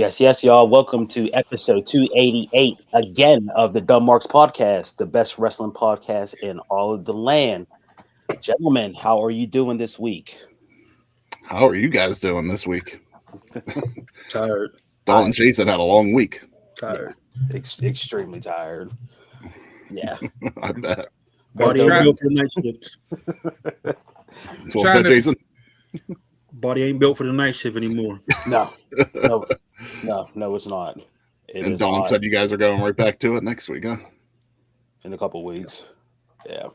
Yes, y'all. Welcome to episode 288 again of the Dumb Marks podcast, the best wrestling podcast in all of the land. Gentlemen, how are you doing this week? How are you guys doing this week? Tired. Dalton and Jason had a long week. Tired. Extremely tired. Yeah. I bet. Body ain't built for the night shift. What's that, Jason? Body ain't built for the night shift anymore. No, it's not. And Dalton said you guys are going right back to it next week, huh? In a couple of weeks. Yeah.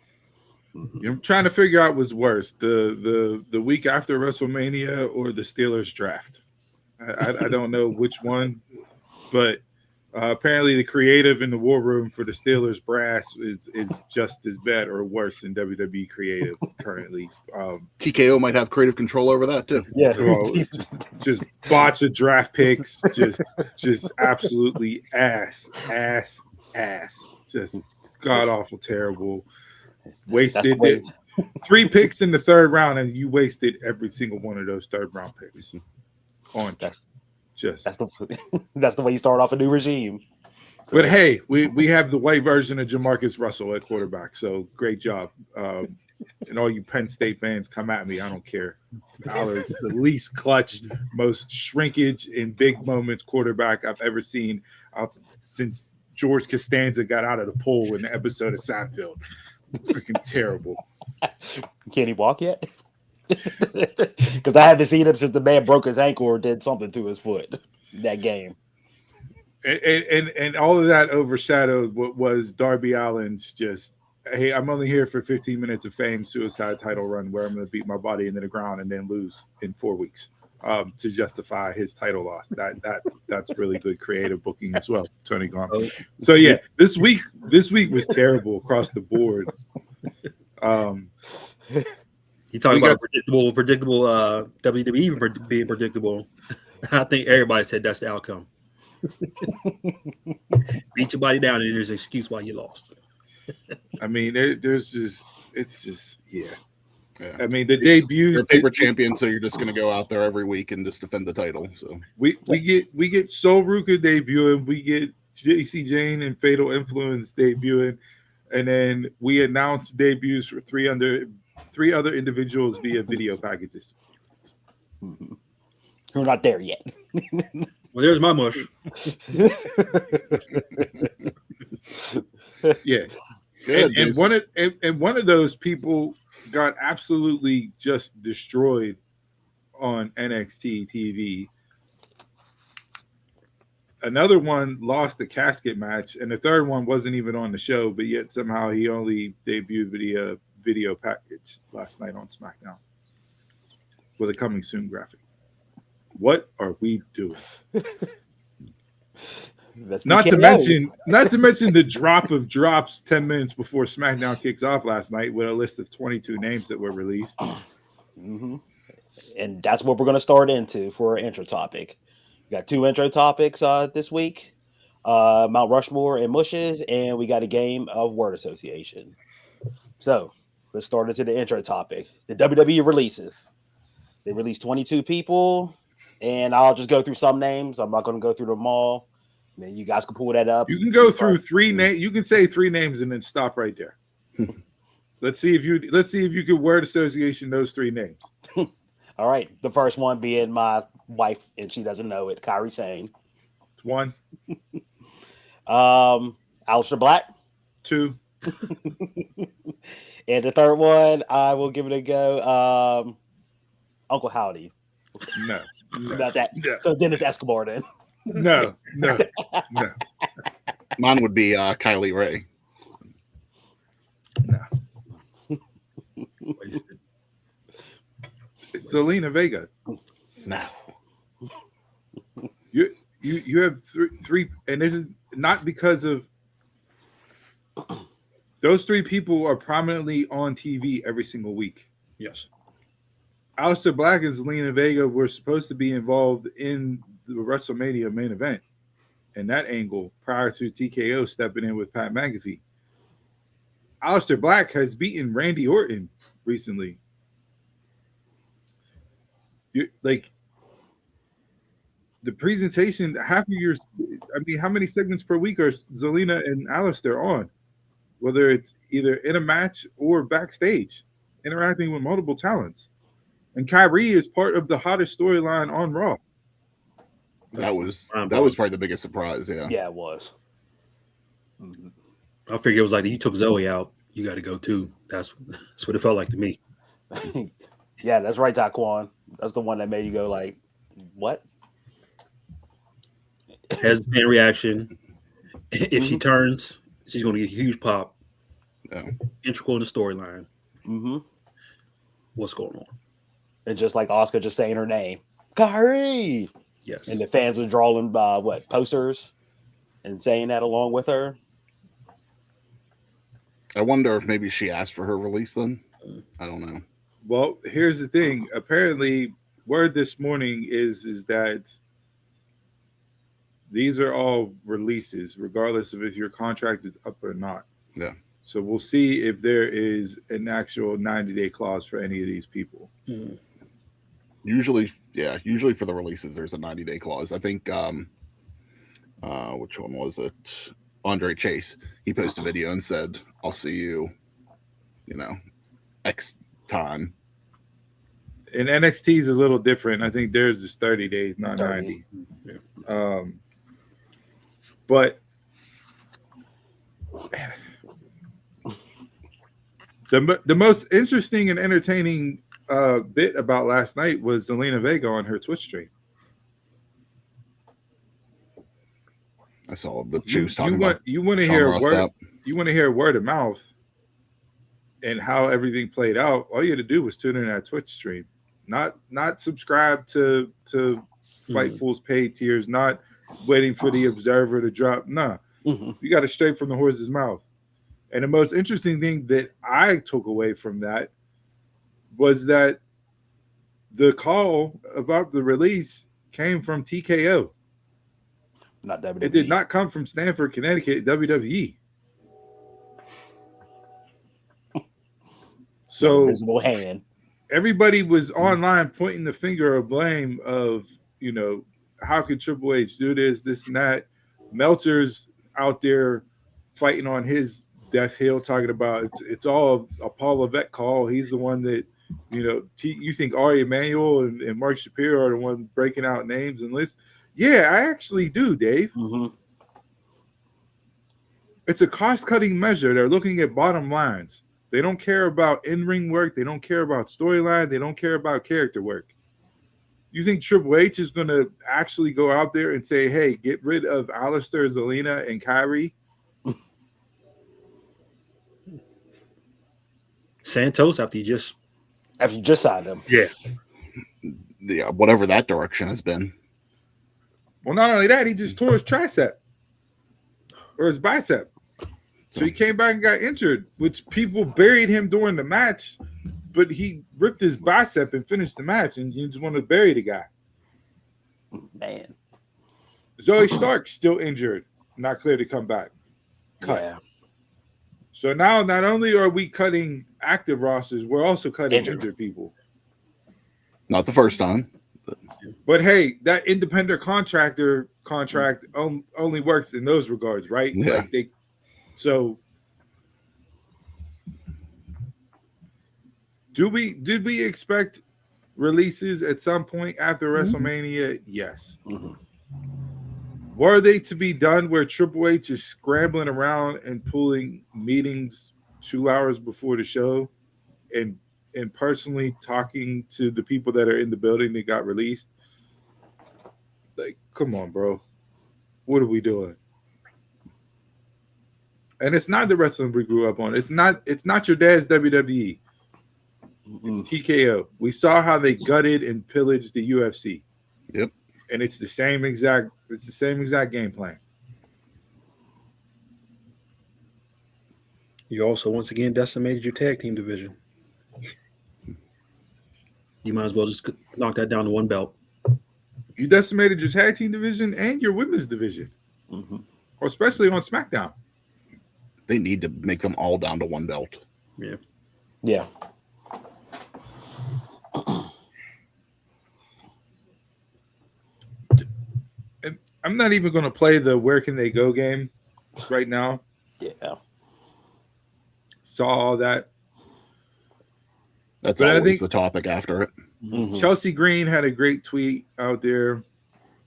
I'm trying to figure out what's worse, the week after WrestleMania or the Steelers draft. I don't know which one, but apparently the creative in the war room for the Steelers brass is just as bad or worse than WWE creative currently. TKO might have creative control over that too. Yeah. Just botch of draft picks, just absolutely ass, just god awful terrible. Wasted 3 picks in the third round, and you wasted every single one of those third round picks. That's the way you start off a new regime. So, but hey, we have the white version of Jamarcus Russell at quarterback, so great job. And all you Penn State fans, come at me. I don't care. Allard's the least clutch, most shrinkage in big moments quarterback I've ever seen since George Costanza got out of the pool in the episode of Seinfeld. It's freaking terrible. Can he walk yet? Because I haven't seen him since the man broke his ankle or did something to his foot that game. And all of that overshadowed what was Darby Allin's just, hey, I'm only here for 15 minutes of fame suicide title run where I'm going to beat my body into the ground and then lose in 4 weeks to justify his title loss. That's really good creative booking as well, Tony Khan. So yeah, this week was terrible across the board. You talking about predictable WWE being predictable. I think everybody said that's the outcome. Beat your body down and there's an excuse why you lost. I mean, it's just yeah. I mean, the debuts. You're a paper champion, so you're just going to go out there every week and just defend the title. So we get Sol Ruka debuting, we get JC Jane and Fatal Influence debuting, and then we announce debuts for three other individuals via video packages. We're not there yet. Well, there's my mush. Yeah, and one of those people got absolutely just destroyed on NXT TV. Another one lost the casket match, and the third one wasn't even on the show, but yet somehow he only debuted video package last night on SmackDown with a coming soon graphic. What are we doing? Not to mention the drop of drops 10 minutes before SmackDown kicks off last night with a list of 22 names that were released. Mm-hmm. And that's what we're going to start into for our intro topic. We got 2 intro topics this week, Mount Rushmore and Mushes, and we got a game of word association. So let's start into the intro topic. The WWE releases. They released 22 people, and I'll just go through some names. I'm not going to go through them all. Man, you guys can pull that up. You can go through 3 names. You can say 3 names and then stop right there. Let's see if you can word association those 3 names. All right. The first one being my wife, and she doesn't know it. Kairi Sane. It's 1. Aleister Black. 2. And the third one, I will give it a go. Uncle Howdy. No. About that. No. So Dennis Escobar then. No. Mine would be Kylie Ray. No. It's Zelina Vega. No. You have three, and this is not because of those 3 people are prominently on TV every single week. Yes. Aleister Black and Zelina Vega were supposed to be involved in the WrestleMania main event and that angle prior to TKO stepping in with Pat McAfee. Aleister Black has beaten Randy Orton recently. the presentation, half of your, I mean, how many segments per week are Zelina and Alistair on? Whether it's either in a match or backstage, interacting with multiple talents. And Kyrie is part of the hottest storyline on Raw. That was probably the biggest surprise. Yeah. Yeah, it was. Mhm. I figured it was like you took Zoe out, you got to go too. That's what it felt like to me. Yeah, that's right, Taquan. That's the one that made you go like, "What?" Hesitant reaction. If she turns, she's going to get a huge pop. Yeah. Integral in the storyline. Mm-hmm. What's going on? And just like Oscar just saying her name, Kyrie. Yes. And the fans are drawing posters and saying that along with her. I wonder if maybe she asked for her release then. I don't know. Well, here's the thing. Apparently, word this morning is that these are all releases, regardless of if your contract is up or not. Yeah. So we'll see if there is an actual 90-day clause for any of these people. Mm-hmm. Usually for the releases, there's a 90-day clause. I think, which one was it? Andre Chase. He posted a video and said, "I'll see you, X time." And NXT is a little different. I think theirs is 30 days, not 30. 90. But the most interesting and entertaining bit about last night was Zelina Vega on her Twitch stream. I saw the juice talking about. You want to hear word of mouth and how everything played out. All you had to do was tune in that Twitch stream, not subscribe to Fightful's paid tiers, not waiting for the Observer to drop. Nah, you got it straight from the horse's mouth. And the most interesting thing that I took away from that was that the call about the release came from TKO. Not WWE. It did not come from Stamford, Connecticut, WWE. So visible hand. Everybody was online pointing the finger of blame of, how could Triple H do this and that. Meltzer's out there fighting on his death hill, talking about it's all a Paul Levesque call. He's the one that, you think Ari Emanuel and Mark Shapiro are the one breaking out names and lists. Yeah, I actually do, Dave. Mm-hmm. It's a cost-cutting measure. They're looking at bottom lines. They don't care about in-ring work. They don't care about storyline. They don't care about character work. You think Triple H is going to actually go out there and say, hey, get rid of Alistair, Zelina, and Kyrie? Santos after you just signed him. Yeah, whatever that direction has been. Well, not only that, he just tore his tricep or his bicep. So he came back and got injured, which people buried him during the match, but he ripped his bicep and finished the match, and you just want to bury the guy. Man. Zoe Stark still injured, not clear to come back. Cut. Yeah. So now not only are we cutting active rosters, we're also cutting injured people. Not the first time. But hey, that independent contractor contract only works in those regards, right? Yeah. So did we expect releases at some point after WrestleMania? Yes. Mm-hmm. Were they to be done where Triple H is scrambling around and pulling meetings 2 hours before the show and personally talking to the people that are in the building that got released? Like, come on, bro. What are we doing? And it's not the wrestling we grew up on. It's not your dad's WWE. It's TKO. We saw how they gutted and pillaged the UFC. Yep. And it's the same exact game plan. You also once again decimated your tag team division. You might as well just knock that down to one belt. You decimated your tag team division and your women's division, or especially on SmackDown. They need to make them all down to one belt. Yeah. Yeah. And I'm not even going to play the where can they go game right now. Yeah. Saw all that. That's But I always think the topic after it. Mhm. Chelsea Green had a great tweet out there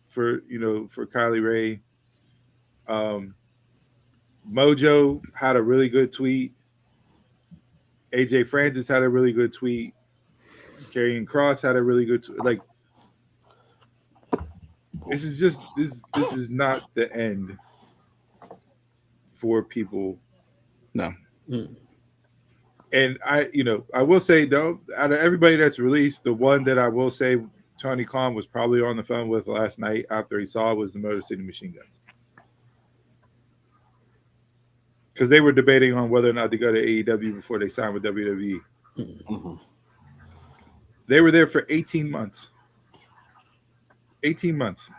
for Kylie Ray. Mojo had a really good tweet. AJ Francis had a really good tweet. Karrion Cross had a really good like. This is just this is not the end for people. No. And I will say though, out of everybody that's released, the one that I will say Tony Khan was probably on the phone with last night after he saw was the Motor City Machine Guns. Because they were debating on whether or not to go to AEW before they signed with WWE. Mhm. They were there for 18 months. 18 months.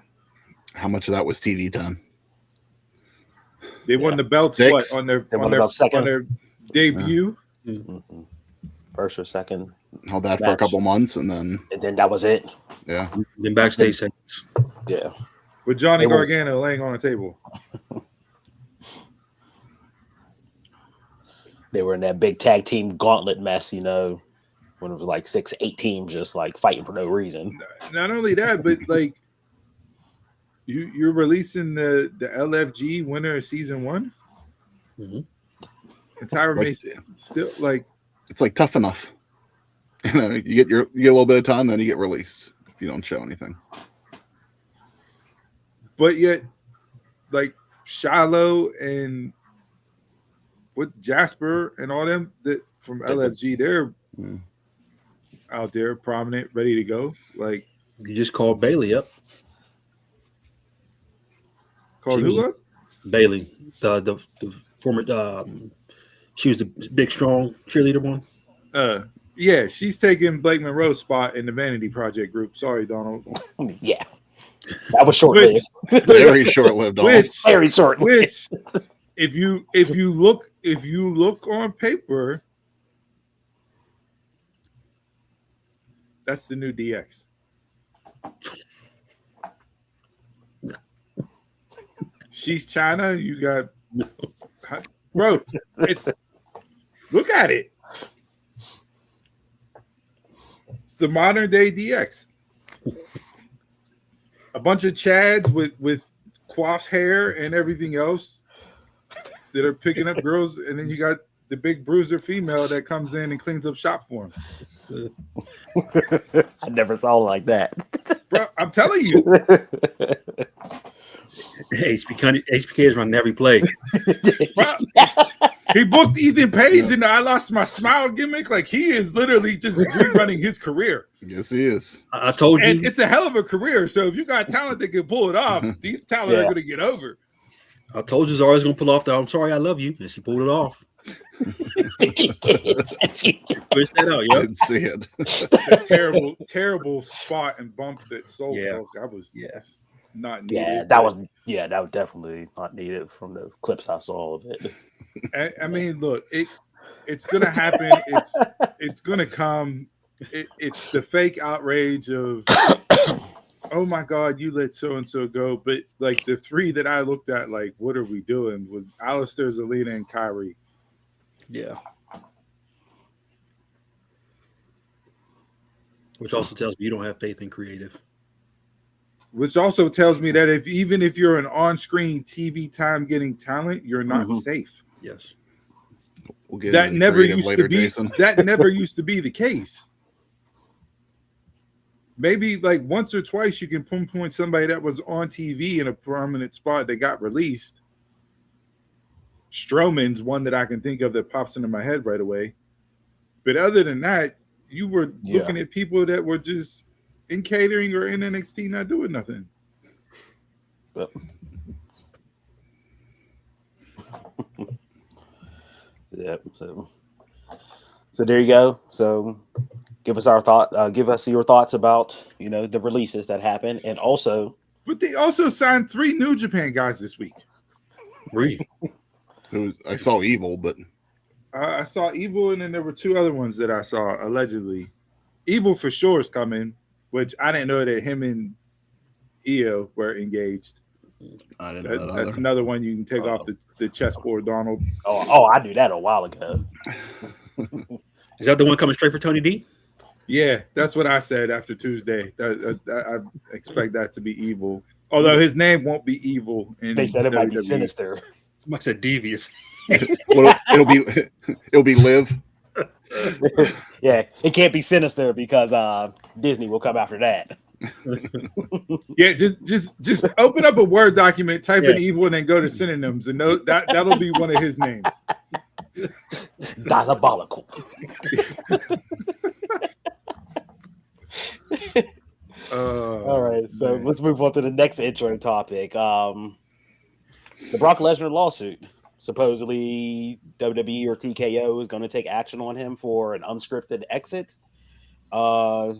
How much of that was TV time? They won the belts 6? on their They won the belts second. on their debut. Mhm. First or second, Held that for Match. a couple months, and then that was it. yeah, Then backstage segments. Yeah. With Johnny They were- Gargano laying on a table. They were in that big tag team gauntlet mess, when it was like 6-8 teams just like fighting for no reason. Not only that, but like you're releasing the LFG winner of season 1. Mhm. And Tyra Like- Mason still like it's like Tough Enough. You get a little bit of time, then you get released if you don't show anything. but yet like Shiloh and with Jasper and all them that from LFG, they're out there prominent, ready to go. Like You just called Bailey up. called who up? Bailey, the former. She was the big, strong cheerleader one. Yeah, she's taking Blake Monroe's spot in the Vanity Project group. Sorry, Donald. Yeah. That was short lived. Very short-lived. Very short lived. Which if you look on paper, that's the new DX. She's China. You got, bro. It's look at it. It's the modern day DX. A bunch of Chads with coiffed hair and everything else that are picking up girls, and then you got the big bruiser female that comes in and cleans up shop for him. I never saw it like that. Bro, I'm telling you. HBK is running every play. Bro, he booked Ethan Page in the I Lost My Smile gimmick. Like he is literally just rerunning his career. Yes, he is. I told you. And it's a hell of a career. So if you got talent that can pull it off, these talent are going to get over. I told you Zara's going to pull off the I'm sorry, I love you. And she pulled it off. She did. She did. Push that out, I yo. didn't see it. A terrible spot and bump that Soul Yeah. took. I was Yeah. not needed. Yeah, that was definitely not needed from the clips I saw of it. I mean, look, it's gonna happen. It's gonna come. It's the fake outrage of, oh my God, you let so and so go. But like the three that I looked at, like, what are we doing? Was Alistair, Zelina, and Kyrie. Yeah. Which also tells me you don't have faith in creative. Which also tells me that even if you're an on-screen TV time getting talent, you're not safe. Yes. We'll get That into never creative used later, to be. Jason. That never used to be the case. Maybe like once or twice you can pinpoint somebody that was on TV in a prominent spot that got released. Strowman's one that I can think of that pops into my head right away. But other than that, you were looking at people that were just in catering or in NXT not doing nothing. But, yeah. So there you go. So give us your thoughts about the releases that happened, and also. But they also signed 3 New Japan guys this week. Really? I saw Evil, but I saw Evil, and then there were 2 other ones that I saw allegedly. Evil for sure is coming, which I didn't know that him and Io were engaged. I didn't know that That's either. another one you can take off Oh. the chessboard, Donald. Oh, I knew that a while ago. Is that the one coming straight for Tony D? Yeah, that's what I said after Tuesday. I expect that to be evil. Although his name won't be evil in They said it might be WWE. sinister. Somebody said devious. Well, it'll be Liv. Yeah, it can't be sinister because Disney will come after that. Yeah, just open up a Word document, type in Yeah. evil, and then go to synonyms, and that'll be one of his names. Diabolical. All right, so man. let's move on to the next intro topic. The Brock Lesnar lawsuit. Supposedly, WWE or TKO is going to take action on him for an unscripted exit. I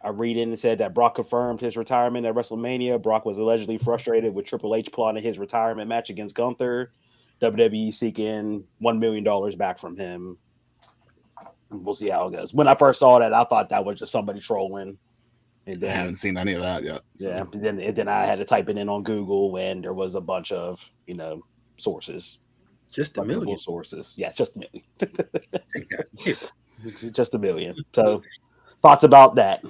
read in and said that Brock confirmed his retirement at WrestleMania. Brock was allegedly frustrated with Triple H plotting his retirement match against Gunther. WWE seeking $1 million back from him. We'll see how it goes. When I first saw that, I thought that was just somebody trolling. And I then, haven't seen any of that yet. So. yeah, and then I had to type it in on Google, and there was a bunch of sources, Just a reputable million. sources. Yeah, just a million, Yeah. just a million. So, thoughts about that?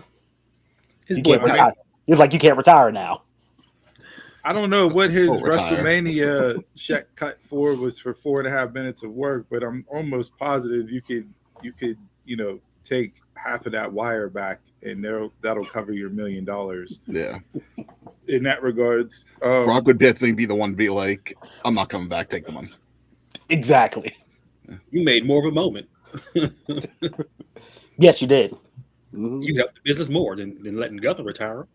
His You boy can't retire. It's like you can't retire now. I don't know what his Full retire. WrestleMania check cut for was for 4.5 minutes of work, but I'm almost positive you could take half of that wire back, and that'll cover your $1 million. Yeah. In that regards, Brock would definitely be the one to be like, I'm not coming back, take the money. Exactly. You made more of a moment. Yes, you did. Mhm. You helped the business more than letting Gunther retire.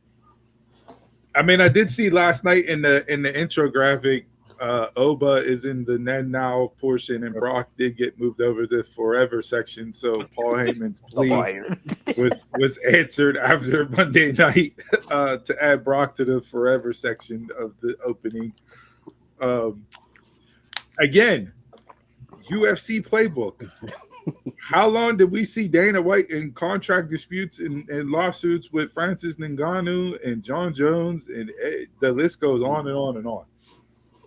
I mean, I did see last night in the intro graphic, Oba is in the then now portion, and Brock did get moved over to the forever section. So Paul Heyman's plea was answered after Monday night to add Brock to the forever section of the opening. Again, UFC playbook. How long did we see Dana White in contract disputes and lawsuits with Francis Ngannou and John Jones, and the list goes on and on and on.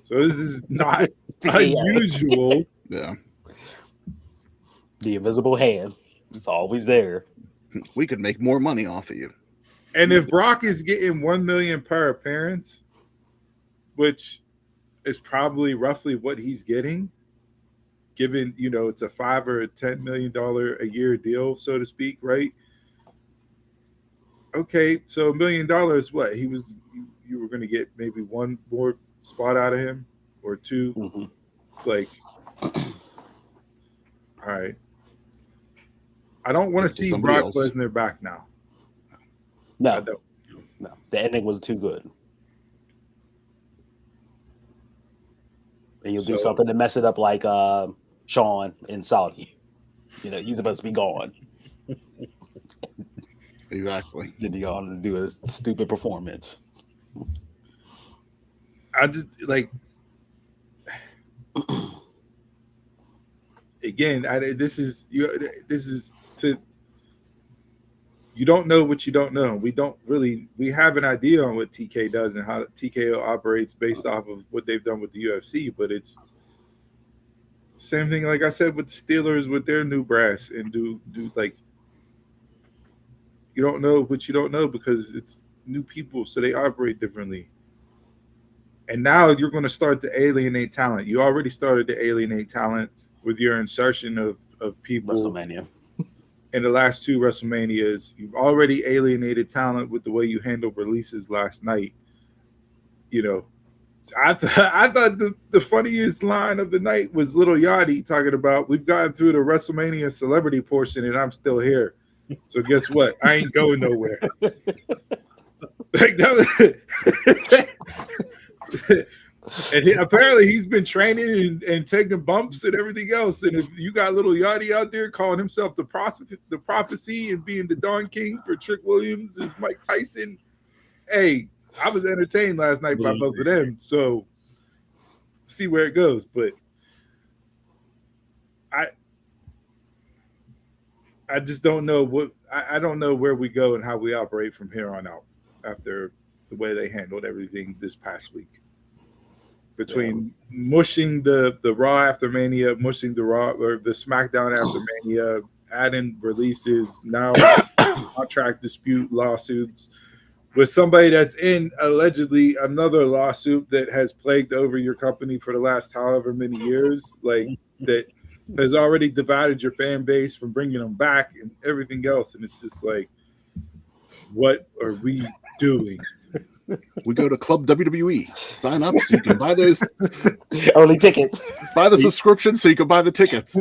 So this is not unusual. Yeah. The invisible hand. It's always there. We could make more money off of you. And if Brock is getting $1 million per appearance, which is probably roughly what he's getting, given it's a $5 or $10 million a year deal, so to speak, right? Okay, so $1 million, what you were going to get maybe one more spot out of him or two, like, all right. I don't want to see Brock Lesnar back now. No, I don't. No, the ending was too good. And you'll do something to mess it up like Sean in Saudi. He's supposed to be gone. Exactly. Then you go on to do a stupid performance. I just like again. This is to you don't know what you don't know. We have an idea on what TK does and how TKO operates based off of what they've done with the UFC, but it's same thing like I said with the Steelers with their new brass, and do like you don't know what you don't know because it's new people, so they operate differently. And now you're going to start to alienate talent. You already started to alienate talent with your insertion of people WrestleMania. in the last two WrestleManias. You've already alienated talent with the way you handled releases last night. I thought the funniest line of the night was Little Yachty talking about, we've gotten through the WrestleMania celebrity portion and I'm still here. So guess what? I ain't going nowhere. Like that was, and apparently he's been training and taking bumps and everything else. And if you got Little Yachty out there calling himself the prophecy and being the Don King for Trick Williams is Mike Tyson, hey, I was entertained last night by both of them. So see where it goes. But I just don't know I don't know where we go and how we operate from here on out after the way they handled everything this past week. Between mushing the Raw after Mania, mushing the Raw or the SmackDown after Mania, adding releases, now contract dispute lawsuits with somebody that's in allegedly another lawsuit that has plagued over your company for the last however many years, like that has already divided your fan base from bringing them back and everything else. And it's just like, what are we doing? We go to Club WWE. Sign up so you can buy those early tickets. Buy the subscription so you can buy the tickets.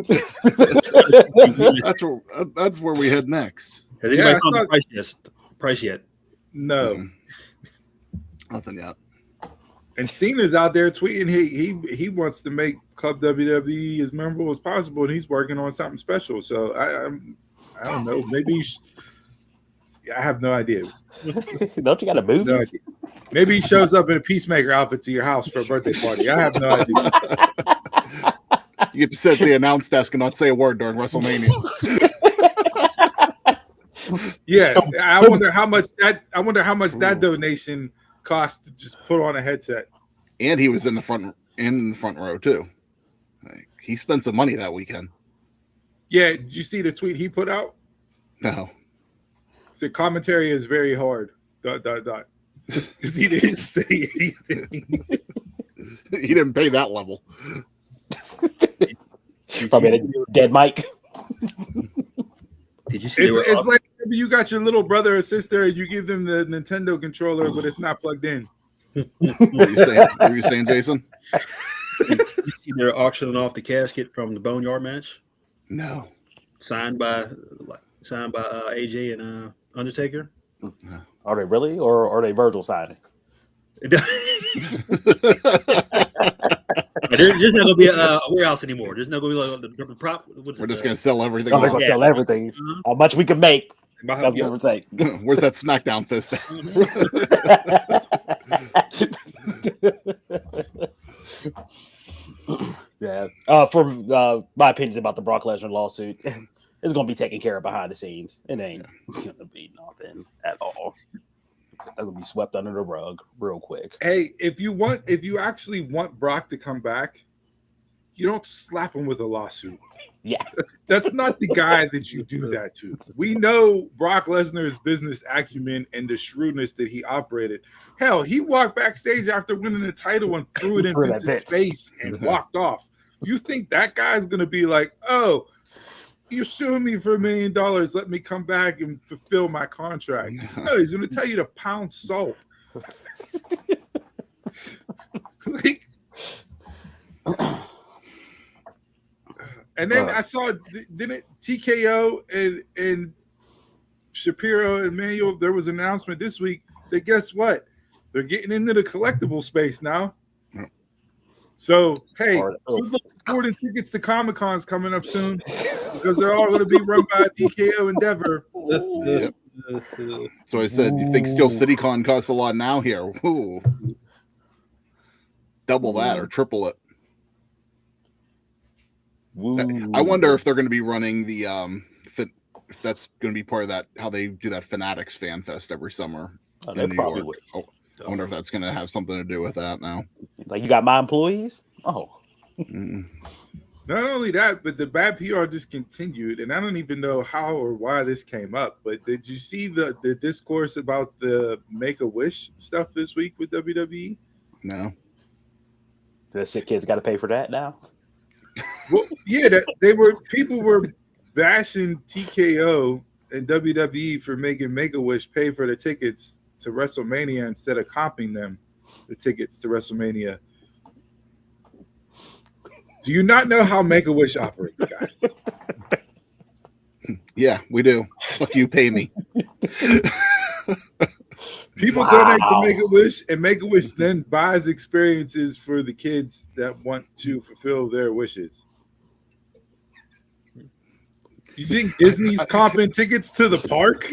That's where we head next. Has anybody found the price yet? No. Nothing yet. And Cena's out there tweeting he wants to make Club WWE as memorable as possible, and he's working on something special. So I don't know. Maybe I have no idea. Don't you got a movie? No idea. Maybe he shows up in a Peacemaker outfit to your house for a birthday party. I have no idea. You get to sit at the announce desk and not say a word during WrestleMania. Yeah, I wonder how much that donation cost to just put on a headset. And he was in the front row too. Like, he spent some money that weekend. Yeah, did you see the tweet he put out? No. The commentary is very hard. ... Because he didn't say anything. He didn't pay that level. Probably a dead mic. Did you see? It's like maybe you got your little brother or sister and you give them the Nintendo controller, but it's not plugged in. What are you saying, Jason? You see they're auctioning off the casket from the Boneyard match? No. Signed by AJ and Undertaker. Are they really, or are they Virgil signings? There's not gonna be a warehouse anymore. There's not gonna be like the prop. We're just gonna sell everything. They're gonna sell everything. How much we can make? That's what we're saying. Where's that SmackDown fist? Yeah. From my opinions about the Brock Lesnar lawsuit, it's going to be taken care of behind the scenes. It ain't going to be nothing at all. It's going to be swept under the rug real quick. Hey, if you actually want Brock to come back, you don't slap him with a lawsuit. Yeah. That's not the guy that you do that to. We know Brock Lesnar's business acumen and the shrewdness that he operated. Hell, he walked backstage after winning the title and threw it in Vince's face and walked off. You think that guy's going to be like, oh, you're suing me for $1 million. Let me come back and fulfill my contract. No, he's going to tell you to pound salt. Like, and then I saw, didn't TKO and Shapiro and Manuel, there was an announcement this week that guess what? They're getting into the collectible space now. So, hey, look forward to tickets to Comic-Con's coming up soon because they're all going to be run by TKO Endeavor. Yep. So I said, you think Steel City Con costs a lot now here? Ooh. Double that or triple it. I wonder if they're going to be running the if that's going to be part of that, how they do that Fanatics Fan Fest every summer in New York. Oh, I wonder if that's going to have something to do with that now. Like, you got my employees? Oh. Not only that, but the bad PR just continued, and I don't even know how or why this came up, but did you see the discourse about the Make-A-Wish stuff this week with WWE? No. The sick kids got to pay for that now? Well, yeah, people were bashing TKO and WWE for making Make-A-Wish pay for the tickets to WrestleMania instead of comping them the tickets to WrestleMania. Do you not know how Make-A-Wish operates, guys? Yeah, we do. Fuck you, pay me. People donate to Make-A-Wish, and Make-A-Wish then buys experiences for the kids that want to fulfill their wishes. You think Disney's comping tickets to the park?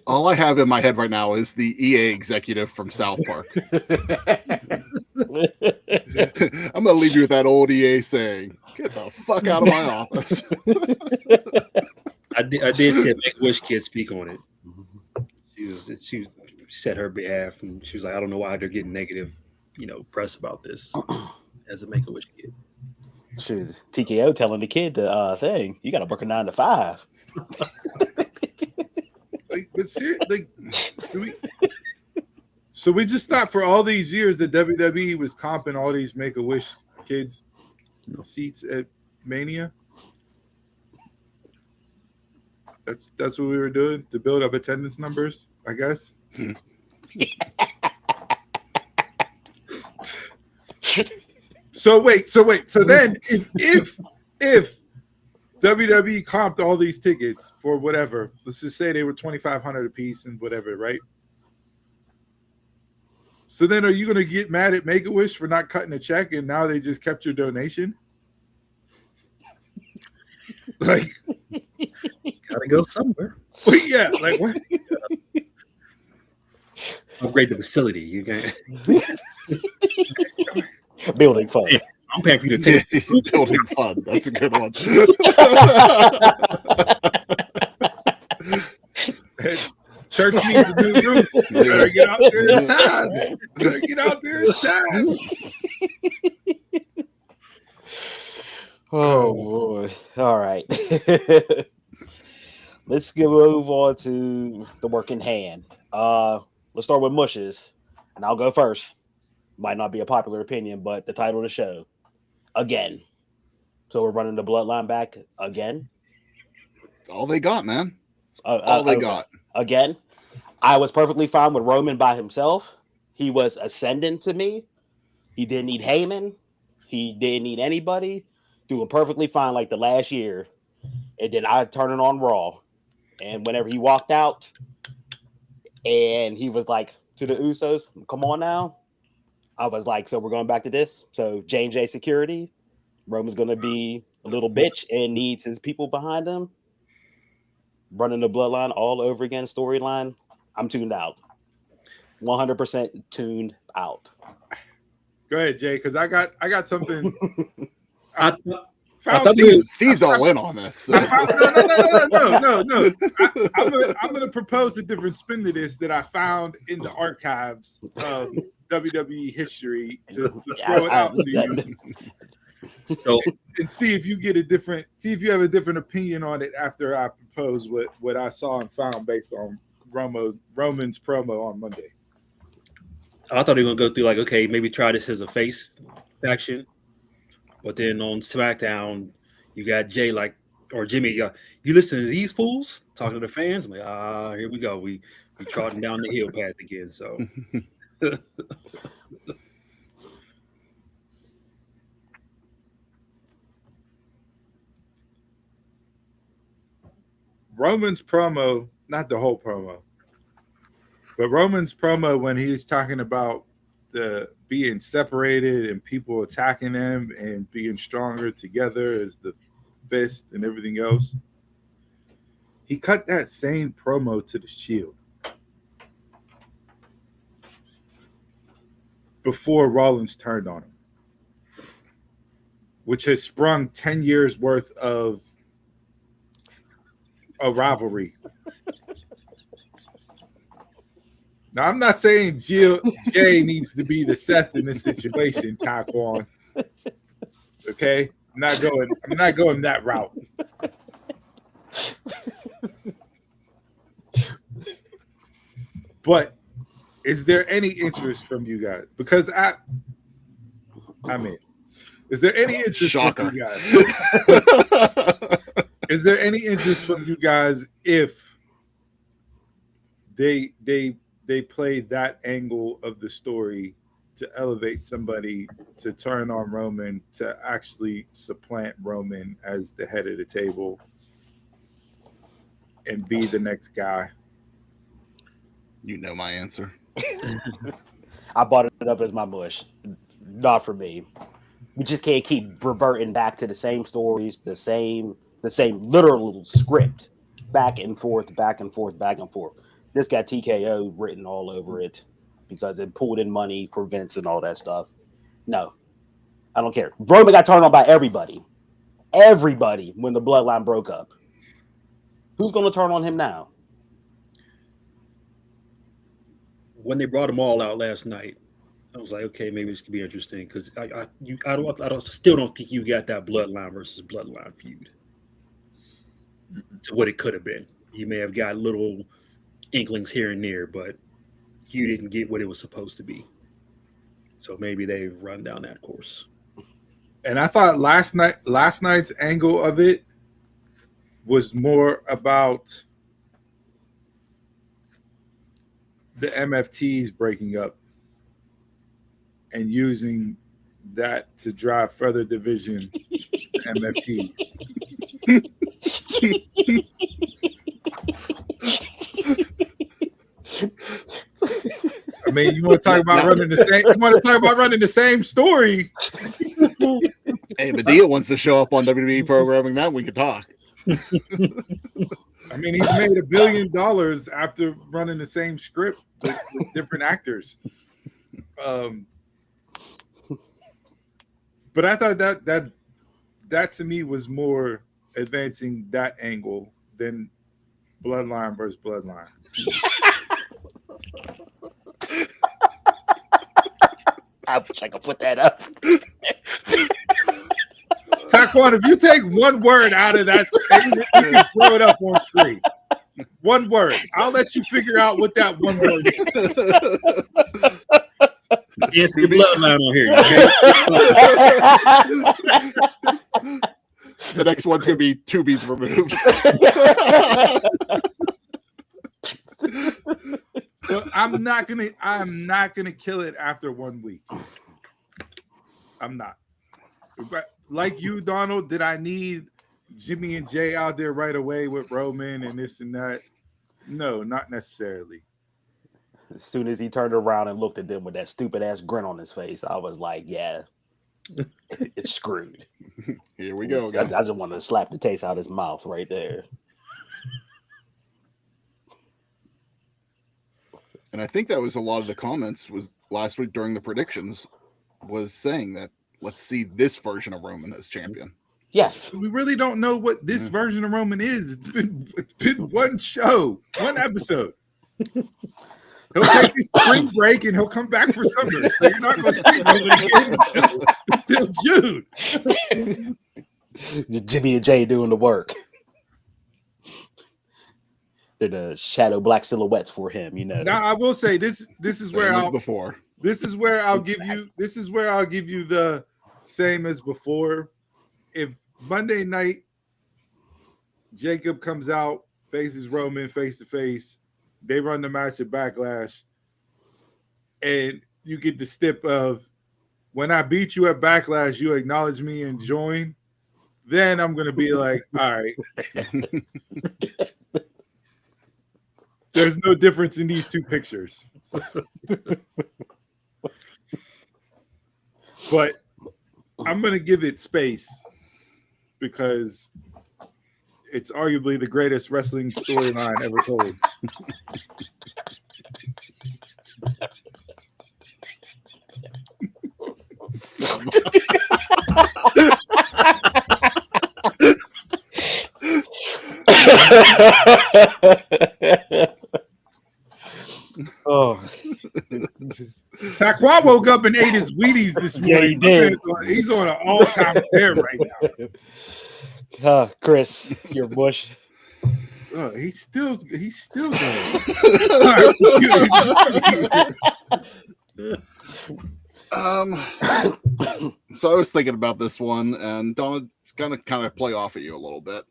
All I have in my head right now is the EA executive from South Park. I'm going to leave you with that old EA saying, get the fuck out of my office. I did see a Make-A-Wish kid speak on it. said her behalf, and she was like, I don't know why they're getting negative, press about this as a Make-A-Wish kid. Shoot, TKO telling the kid the thing, you got to work a 9 to 5. But seriously, so we just thought for all these years that WWE was comping all these Make-A-Wish kids seats at Mania. That's what we were doing to build up attendance numbers, I guess. So then if WWE comped all these tickets for whatever, let's just say they were $2,500 a piece and whatever, right? So then are you going to get mad at Make-A-Wish for not cutting a check and now they just kept your donation? Like, gotta go somewhere. Yeah, like what? Upgrade the facility. You can Building fund. Yeah, I'm paying for you to take building fund. That's a good one. Church needs a new roof. You better get out there in time. Get out there in time. Oh boy! All right, let's move on to the working hand. Let's start with Mushes, and I'll go first. Might not be a popular opinion, but the title of the show again. So we're running the bloodline back again. It's all they got, man. All they got. Again, I was perfectly fine with Roman by himself. He was ascendant to me. He didn't need Heyman. He didn't need anybody. Doing perfectly fine like the last year. And then I turned it on Raw. And whenever he walked out and he was like to the Usos, come on now. I was like, so we're going back to this. So J&J security. Roman's going to be a little bitch and needs his people behind him. Running the bloodline all over again storyline. I'm tuned out. 100% tuned out. Go ahead, Jay, because I got something. Steve's all in on this. So. No. I'm gonna propose a different spin to this that I found in the archives of WWE history to throw it out to you. So and see if you get see if you have a different opinion on it after I propose what I saw and found based on Roman's promo on Monday. I thought they were gonna go through like, okay, maybe try this as a face faction, but then on SmackDown, you got Jay or Jimmy. You listen to these fools talking to the fans. I'm like, here we go. We trotting down the heel path again. So. Roman's promo, not the whole promo, but Roman's promo when he's talking about the being separated and people attacking him and being stronger together as the fist and everything else. He cut that same promo to the Shield before Rollins turned on him, which has sprung 10 years worth of a rivalry. Now, I'm not saying Jay needs to be the Seth in this situation, Taquan. Okay? I'm not going that route. But is there any interest from you guys? Because is there any interest from you guys? Is there any interest from you guys if they play that angle of the story to elevate somebody to turn on Roman, to actually supplant Roman as the head of the table and be the next guy? You know my answer. I brought it up as my mush. Not for me. We just can't keep reverting back to the same stories, the same literal script, back and forth. This got TKO written all over it because it pulled in money for Vince and all that stuff. No, I don't care. Roman got turned on by everybody when the bloodline broke up. Who's going to turn on him now? when they brought them all out last night, I was like, okay, maybe this could be interesting because still don't think you got that bloodline versus bloodline feud to what it could have been. You may have got little inklings here and there, but you didn't get what it was supposed to be. So maybe they run down that course. And I thought last night's angle of it was more about the MFTs breaking up and using that to drive further division MFTs. I mean, you want to talk about running the same? You want to talk about running the same story? Hey, Medea wants to show up on WWE programming. Now we can talk. I mean, he's made $1 billion after running the same script with different actors. But I thought that to me was more advancing that angle than Bloodline versus Bloodline. I wish I could put that up. Taquan, if you take one word out of that statement, you can throw it up on screen. One word. I'll let you figure out what that one word is. It's the bloodline on here. The next one's going to be Tubi's removed. But I'm not gonna kill it after 1 week. I'm not. Like you, Donald, did I need Jimmy and Jay out there right away with Roman and this and that? No, not necessarily. As soon as he turned around and looked at them with that stupid ass grin on his face, I was like, yeah, it's screwed. Here we go. I just wanted to slap the taste out of his mouth right there. And I think that was a lot of the comments was last week during the predictions was saying that let's see this version of Roman as champion. Yes. We really don't know what this version of Roman is. It's been one show, one episode. He'll take his spring break and he'll come back for summer. So you're not going to see Roman again until June. Jimmy and Jay doing the work. They're the shadow black silhouettes for him, you know. Now I will say this is where I'll before. This is where I'll give you the same as before. If Monday night Jacob comes out, faces Roman face to face, they run the match at Backlash, and you get the stip of when I beat you at Backlash, you acknowledge me and join, then I'm gonna be like, all right. There's no difference in these two pictures. But I'm going to give it space because it's arguably the greatest wrestling storyline ever told. Oh, Taquan woke up and ate his Wheaties this morning. Yeah, he did. He's on an all-time tear right now. Chris, your bush. He's still going. So I was thinking about this one, and Donald gonna kind of play off at you a little bit.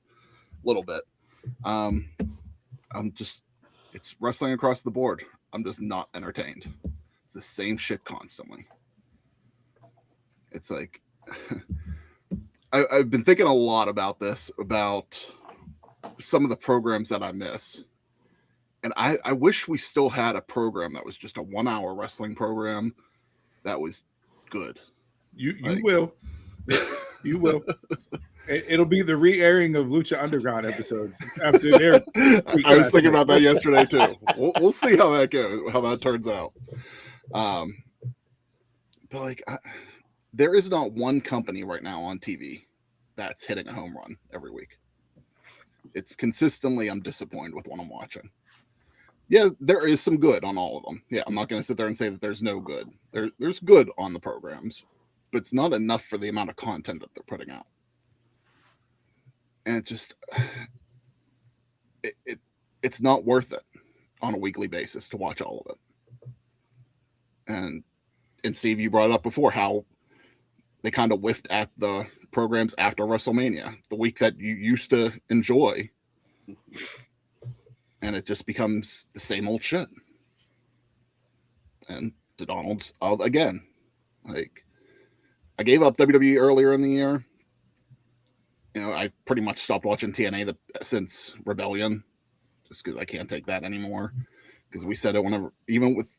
It's wrestling across the board. I'm just not entertained. It's the same shit constantly. It's like I've been thinking a lot about this, about some of the programs that I miss. And I wish we still had a program that was just a 1 hour wrestling program that was good. You will. You will. It'll be the re-airing of Lucha Underground episodes after their. I was thinking about that yesterday too. We'll see how that goes, how that turns out. But like, there is not one company right now on TV that's hitting a home run every week. It's consistently, I'm disappointed with what I'm watching. Yeah, there is some good on all of them. Yeah, I'm not going to sit there and say that there's no good. There's good on the programs, but it's not enough for the amount of content that they're putting out. And it just it's not worth it on a weekly basis to watch all of it. And Steve, you brought it up before how they kind of whiffed at the programs after WrestleMania, the week that you used to enjoy. And it just becomes the same old shit. And the Donald's again. Like, I gave up WWE earlier in the year. You know, I pretty much stopped watching TNA since Rebellion, just because I can't take that anymore. Because we said it whenever, even with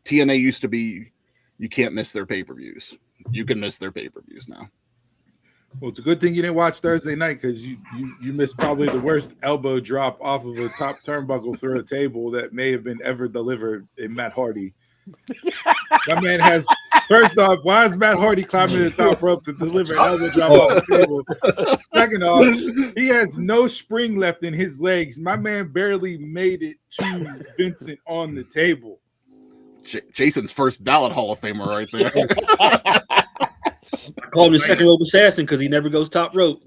TNA used to be, you can't miss their pay-per-views. You can miss their pay-per-views now. Well, it's a good thing you didn't watch Thursday night because you missed probably the worst elbow drop off of a top turnbuckle through a table that may have been ever delivered in Matt Hardy. That man has, first off, why is Matt Hardy climbing the top rope to deliver an elbow drop off the table? Second off, he has no spring left in his legs. My man barely made it to Vincent on the table. Jason's first ballot Hall of Famer right there. I call him the second rope assassin because he never goes top rope.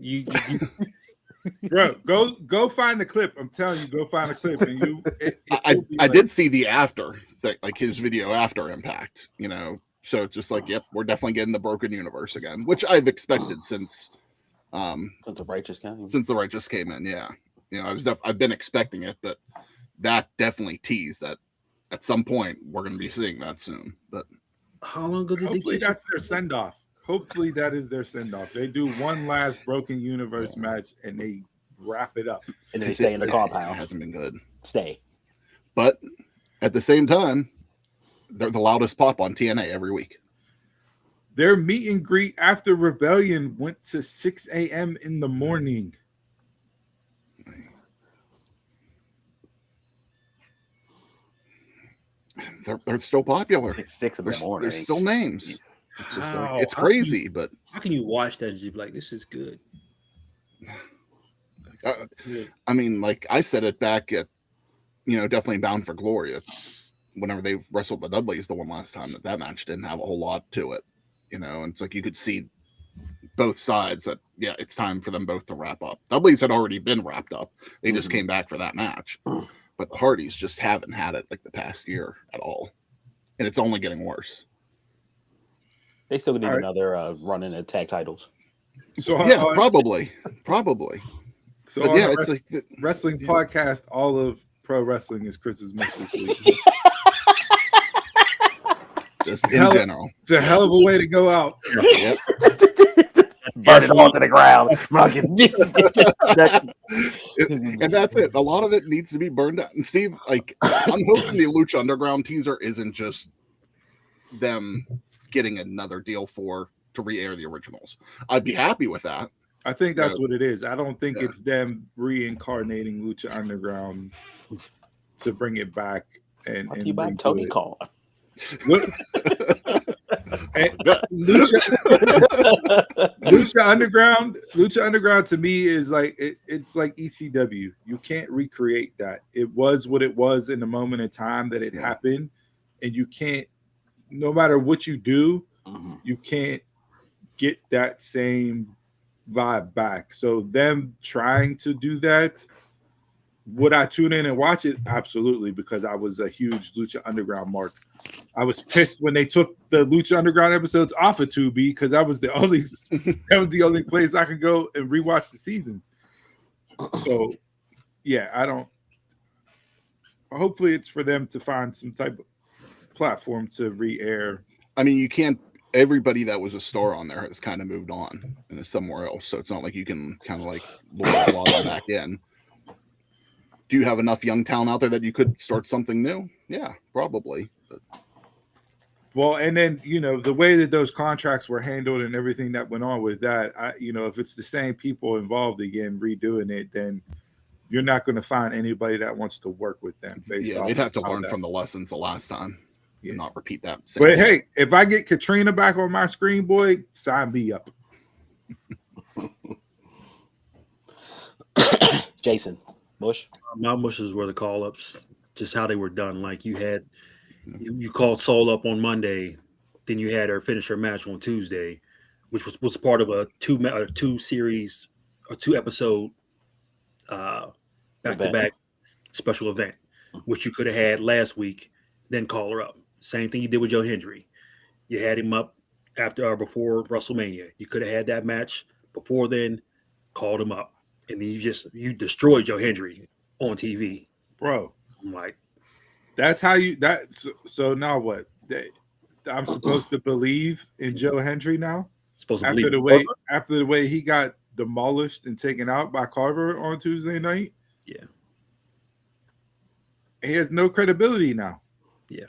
Bro, go find the clip. I'm telling you, go find the clip. And I did see the after thing, like his video after Impact. You know, so it's just like, yep, we're definitely getting the broken universe again, which I've expected since the Righteous came. Since the Righteous came in, yeah. You know, I've been expecting it, but that definitely teased that at some point we're going to be seeing that soon. But how long ago did hopefully that's their send off? Hopefully that is their send-off. They do one last Broken Universe match and they wrap it up. And then they stay in the compound. It hasn't been good. Stay. But at the same time, they're the loudest pop on TNA every week. Their meet and greet after Rebellion went to 6 a.m. in the morning. They're still popular. 6 in the morning. There's still names. It's just like, it's crazy, but how can you watch that and just be like, this is good? I mean, like I said it back at, you know, definitely Bound for Glory. Whenever they wrestled the Dudleys the one last time, that match didn't have a whole lot to it, you know, and it's like you could see both sides that, yeah, it's time for them both to wrap up. Dudleys had already been wrapped up. They just came back for that match. But the Hardys just haven't had it like the past year at all. And it's only getting worse. They still need another run in at tag titles. So yeah, probably. So but yeah, it's like the wrestling podcast. All of pro wrestling is Chris's miss this week. Just in general, it's a hell of a way to go out. Yep. Burn it onto the ground. And that's it. A lot of it needs to be burned out. And Steve, like, I'm hoping the Lucha Underground teaser isn't just them getting another deal to re-air the originals. I'd be happy with that. I think that's what it is. I don't think it's them reincarnating Lucha Underground to bring it back and you buy Tony Khan. Lucha Underground to me is like it's like ECW. You can't recreate that. It was what it was in the moment in time that it happened, and you can't. No matter what you do, you can't get that same vibe back. So them trying to do that, would I tune in and watch it? Absolutely, because I was a huge Lucha Underground mark. I was pissed when they took the Lucha Underground episodes off of Tubi because that was the only place I could go and rewatch the seasons. So yeah, hopefully it's for them to find some type of platform to re-air. I mean, you can't. Everybody that was a star on there has kind of moved on and is somewhere else. So it's not like you can kind of like lure a lot of them back in. Do you have enough young talent out there that you could start something new? Yeah, probably. But. Well, and then, you know, the way that those contracts were handled and everything that went on with that, if it's the same people involved again redoing it, then you're not going to find anybody that wants to work with them. Yeah, they'd have to learn from the lessons the last time. And not repeat that. But hey, if I get Katrina back on my screen, boy, sign me up. Jason, Bush? My Bush is where the call-ups just how they were done. Like you called Saul up on Monday, then you had her finish her match on Tuesday, which was part of a two series or 2 episode back to back special event, which you could have had last week, then call her up. Same thing you did with Joe Hendry. You had him up after or before WrestleMania. You could have had that match before then, called him up, and then you destroyed Joe Hendry on TV, bro. I'm like, that's how you that. So now what? I'm supposed to believe in Joe Hendry now. Supposed to after believe the way he got demolished and taken out by Carver on Tuesday night. Yeah, he has no credibility now. Yeah.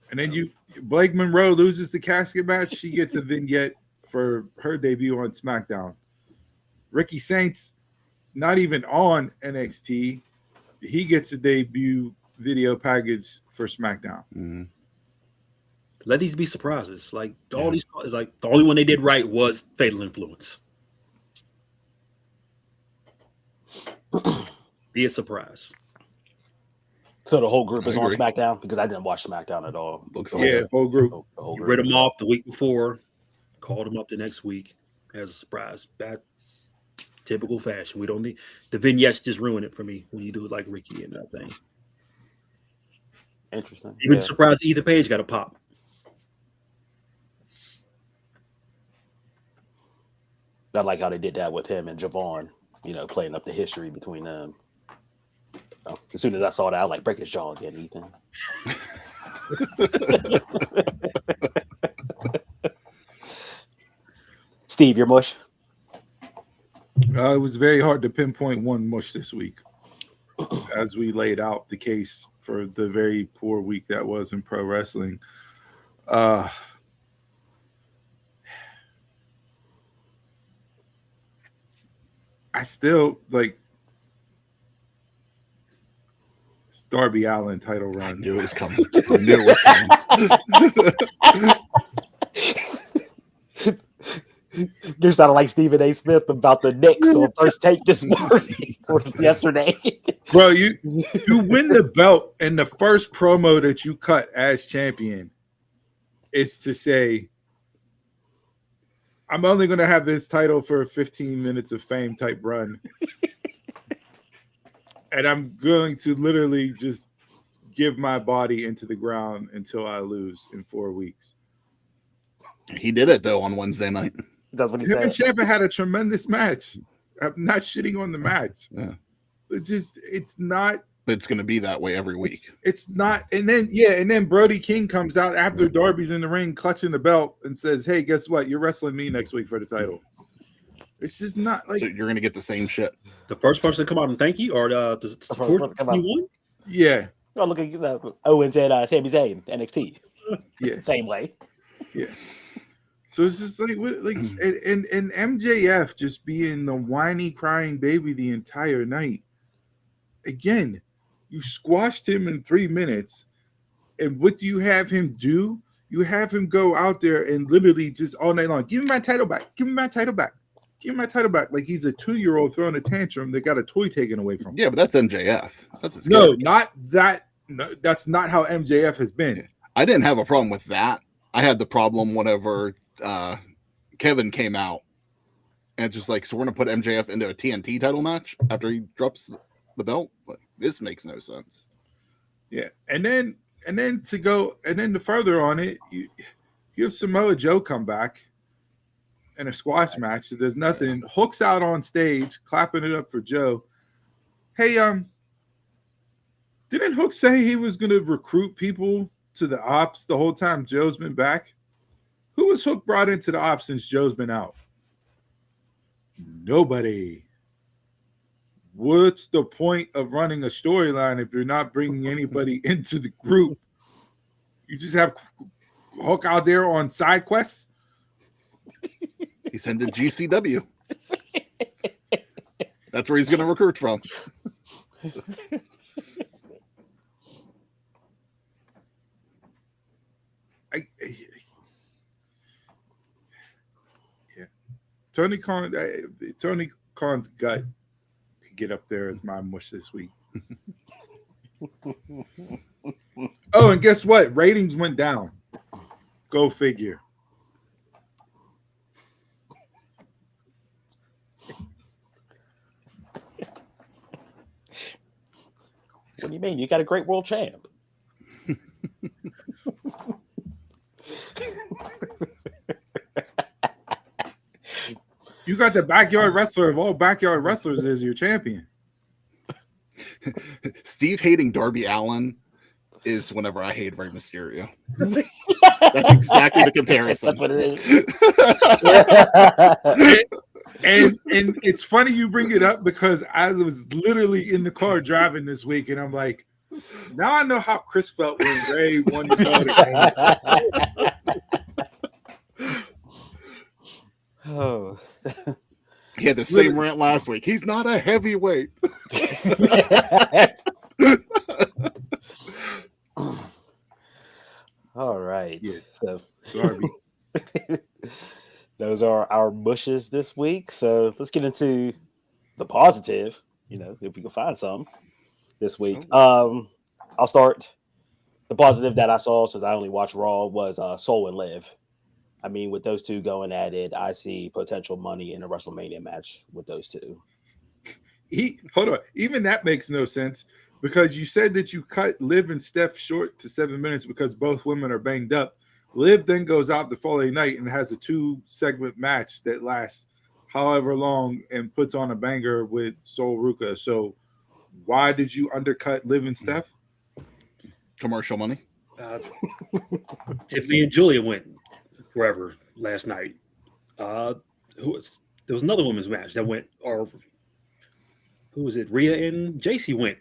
And then Blake Monroe loses the casket match. She gets a vignette for her debut on SmackDown. Ricky Saints, not even on NXT, he gets a debut video package for SmackDown. Mm-hmm. Let these be surprises. Like all these, like the only one they did right was Fatal Influence. Be a surprise. So the whole group is on SmackDown because I didn't watch SmackDown at all. Looks like whole group. You read them off the week before, called them up the next week as a surprise. That typical fashion. We don't need the vignettes. Just ruin it for me when you do it like Ricky and that thing. Interesting. Even surprised either page got a pop. I like how they did that with him and Javon. Playing up the history between them. As soon as I saw that, I was like, break his jaw again, Ethan. Steve, your mush? It was very hard to pinpoint one mush this week as we laid out the case for the very poor week that was in pro wrestling. I still like Darby Allin title run. I knew it was coming. You sounded like Stephen A. Smith about the Knicks on First Take this morning or yesterday. Bro, you win the belt, and the first promo that you cut as champion is to say, I'm only going to have this title for a 15 minutes of fame type run. And I'm going to literally just give my body into the ground until I lose in 4 weeks. He did it, though, on Wednesday night. That's what he Him said. and Ciampa had a tremendous match. I'm not shitting on the match. Yeah. It's not. It's going to be that way every week. It's not. And then Brody King comes out after Darby's in the ring clutching the belt and says, hey, guess what? You're wrestling me next week for the title. It's just not like. So you're going to get the same shit. The first person to come out and thank you or the support you won? Yeah. Oh, look at Owens and Sami Zayn, NXT. Yeah. Same way. Yeah. So it's just like and MJF just being the whiny crying baby the entire night. Again, you squashed him in 3 minutes, and what do you have him do? You have him go out there and literally just all night long, give me my title back, give me my title back, give me my title back, like he's a 2-year-old throwing a tantrum that got a toy taken away from him. Yeah, but that's MJF. That's no, not that. No, that's not how MJF has been. I didn't have a problem with that. I had the problem whenever Kevin came out and it's just like, so we're gonna put MJF into a TNT title match after he drops the belt. Like, this makes no sense. Yeah, and then to further on it, you have Samoa Joe come back in a squash match that does nothing. Yeah. Hook's out on stage, clapping it up for Joe. Hey, didn't Hook say he was gonna recruit people to the ops the whole time Joe's been back? Who was Hook brought into the ops since Joe's been out? Nobody. What's the point of running a storyline if you're not bringing anybody into the group? You just have Hook out there on side quests? He's into GCW. That's where he's going to recruit from. Tony Khan's gut could get up there as my mush this week. Oh, and guess what? Ratings went down. Go figure. What do you mean? You got a great world champ. You got the backyard wrestler of all backyard wrestlers as your champion. Steve hating Darby Allin is whenever I hate Rey Mysterio. That's exactly the comparison. That's what it is. and it's funny you bring it up because I was literally in the car driving this week, and I'm like, now I know how Chris felt when Ray won the game. Oh. He had the same rant last week. He's not a heavyweight. All right. Yeah. So Darby. Those are our mushes this week. So let's get into the positive, if we can find some this week. I'll start. The positive that I saw, since I only watched Raw, was Soul and Liv. I mean, with those two going at it, I see potential money in a WrestleMania match with those two. Hold on. Even that makes no sense because you said that you cut Liv and Steph short to 7 minutes because both women are banged up. Liv then goes out the following night and has a 2-segment match that lasts however long and puts on a banger with Sol Ruka. So why did you undercut Liv and Steph? Commercial money. Tiffany and Julia went forever last night. There was another women's match that went, or who was it? Rhea and JC went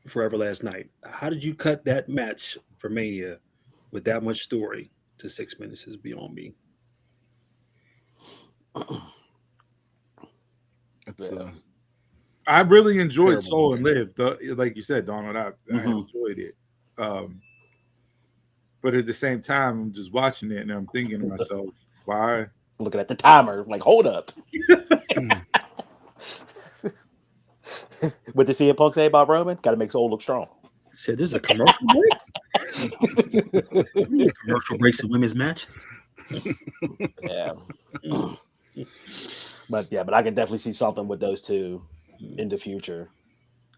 forever last night. How did you cut that match for Mania with that much story to 6 minutes is beyond me. I really enjoyed Soul and Liv. Like you said, Donald, I enjoyed it. But at the same time, I'm just watching it and I'm thinking to myself, why? Looking at the timer, like, hold up. What did CM Punk say about Roman? Got to make Soul look strong. Said there's a commercial break. Commercial breaks in women's matches. Yeah. But I can definitely see something with those two in the future.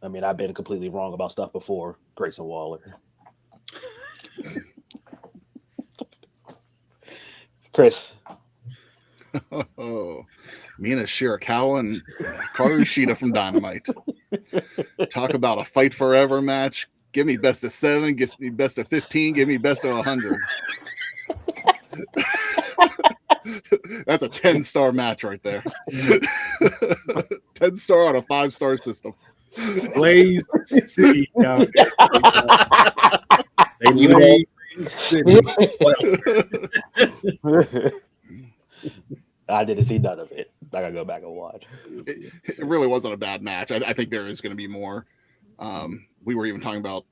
I mean, I've been completely wrong about stuff before. Grayson Waller. Chris. Oh, Mina Shirakawa and Karu Shida from Dynamite. Talk about a fight forever match. Give me best of 7, give me best of 15, give me best of 100. That's a 10-star match right there. 10-star on a 5-star system. Blaze City down there. Blaze City. I didn't see none of it. I gotta go back and watch. It really wasn't a bad match. I think there is going to be more. We were even talking about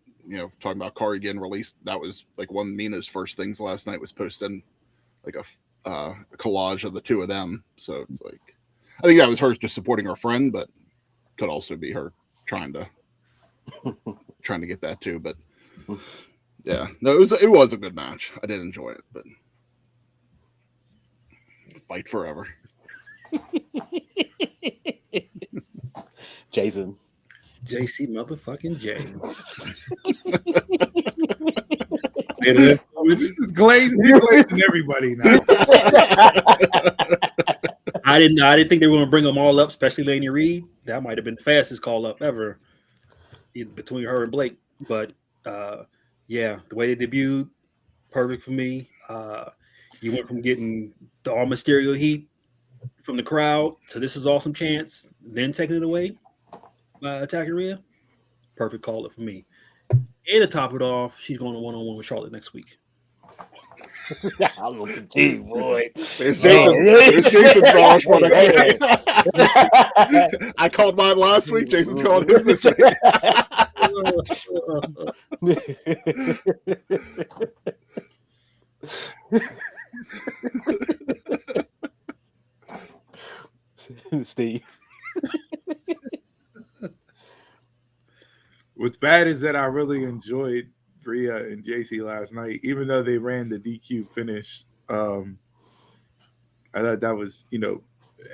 Kari getting released. That was like one of Mina's first things last night was posting like a collage of the two of them. So it's like, I think that was her just supporting her friend, but could also be her trying to get that too. But yeah, no, it was a good match. I did enjoy it, but fight forever. Jason. JC motherfucking James. This is glazing everybody now. I didn't think they were going to bring them all up, especially Laney Reed. That might have been the fastest call up ever between her and Blake. But yeah, the way they debuted, perfect for me. You went from getting the All Mysterio heat from the crowd to this is awesome chance, then taking it away by attacking Rhea. Perfect call up for me. And to top it off, she's going to one-on-one with Charlotte next week. I'm looking at you, boy. There's Jason's knowledge for next week. I called mine last week. Jason's calling his this week. Steve. What's bad is that I really enjoyed Rhea and JC last night, even though they ran the DQ finish. I thought that was,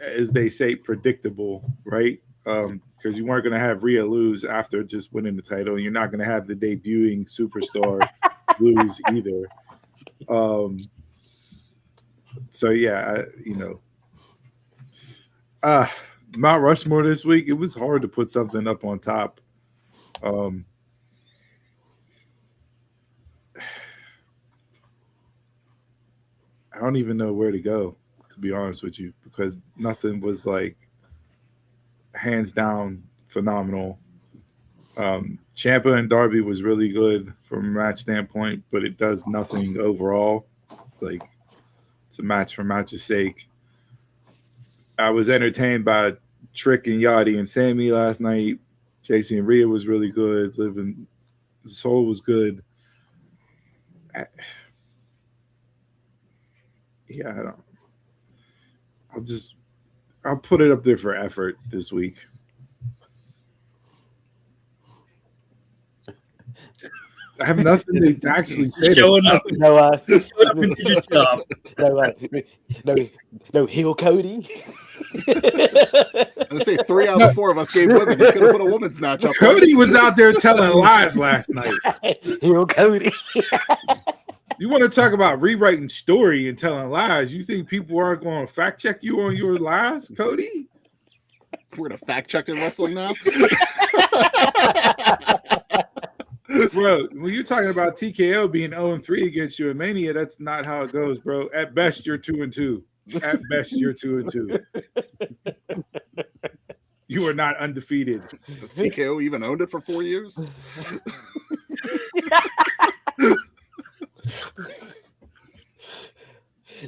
as they say, predictable, right? Because you weren't going to have Rhea lose after just winning the title, and you're not going to have the debuting superstar lose either. So yeah, Mount Rushmore this week, it was hard to put something up on top. I don't even know where to go, to be honest with you, because nothing was like hands down phenomenal. Ciampa and Darby was really good from a match standpoint, but it does nothing overall. Like, it's a match for match's sake. I was entertained by Trick and Yachty and Sammy last night. JC and Rhea was really good. Living Soul was good. Yeah, I'll put it up there for effort this week. I have nothing to actually say. No heel Cody. I'm gonna say 3 out of 4 of us gave women. You could have put a women's match up. Cody was out there telling lies last night. Heel Cody. You want to talk about rewriting story and telling lies? You think people aren't going to fact check you on your lies, Cody? We're gonna fact check in wrestling now. Bro, when you're talking about TKO being 0-3 against you in Mania, that's not how it goes, bro. At best, you're 2-2. At best, you're 2-2. You are not undefeated. Has TKO even owned it for 4 years?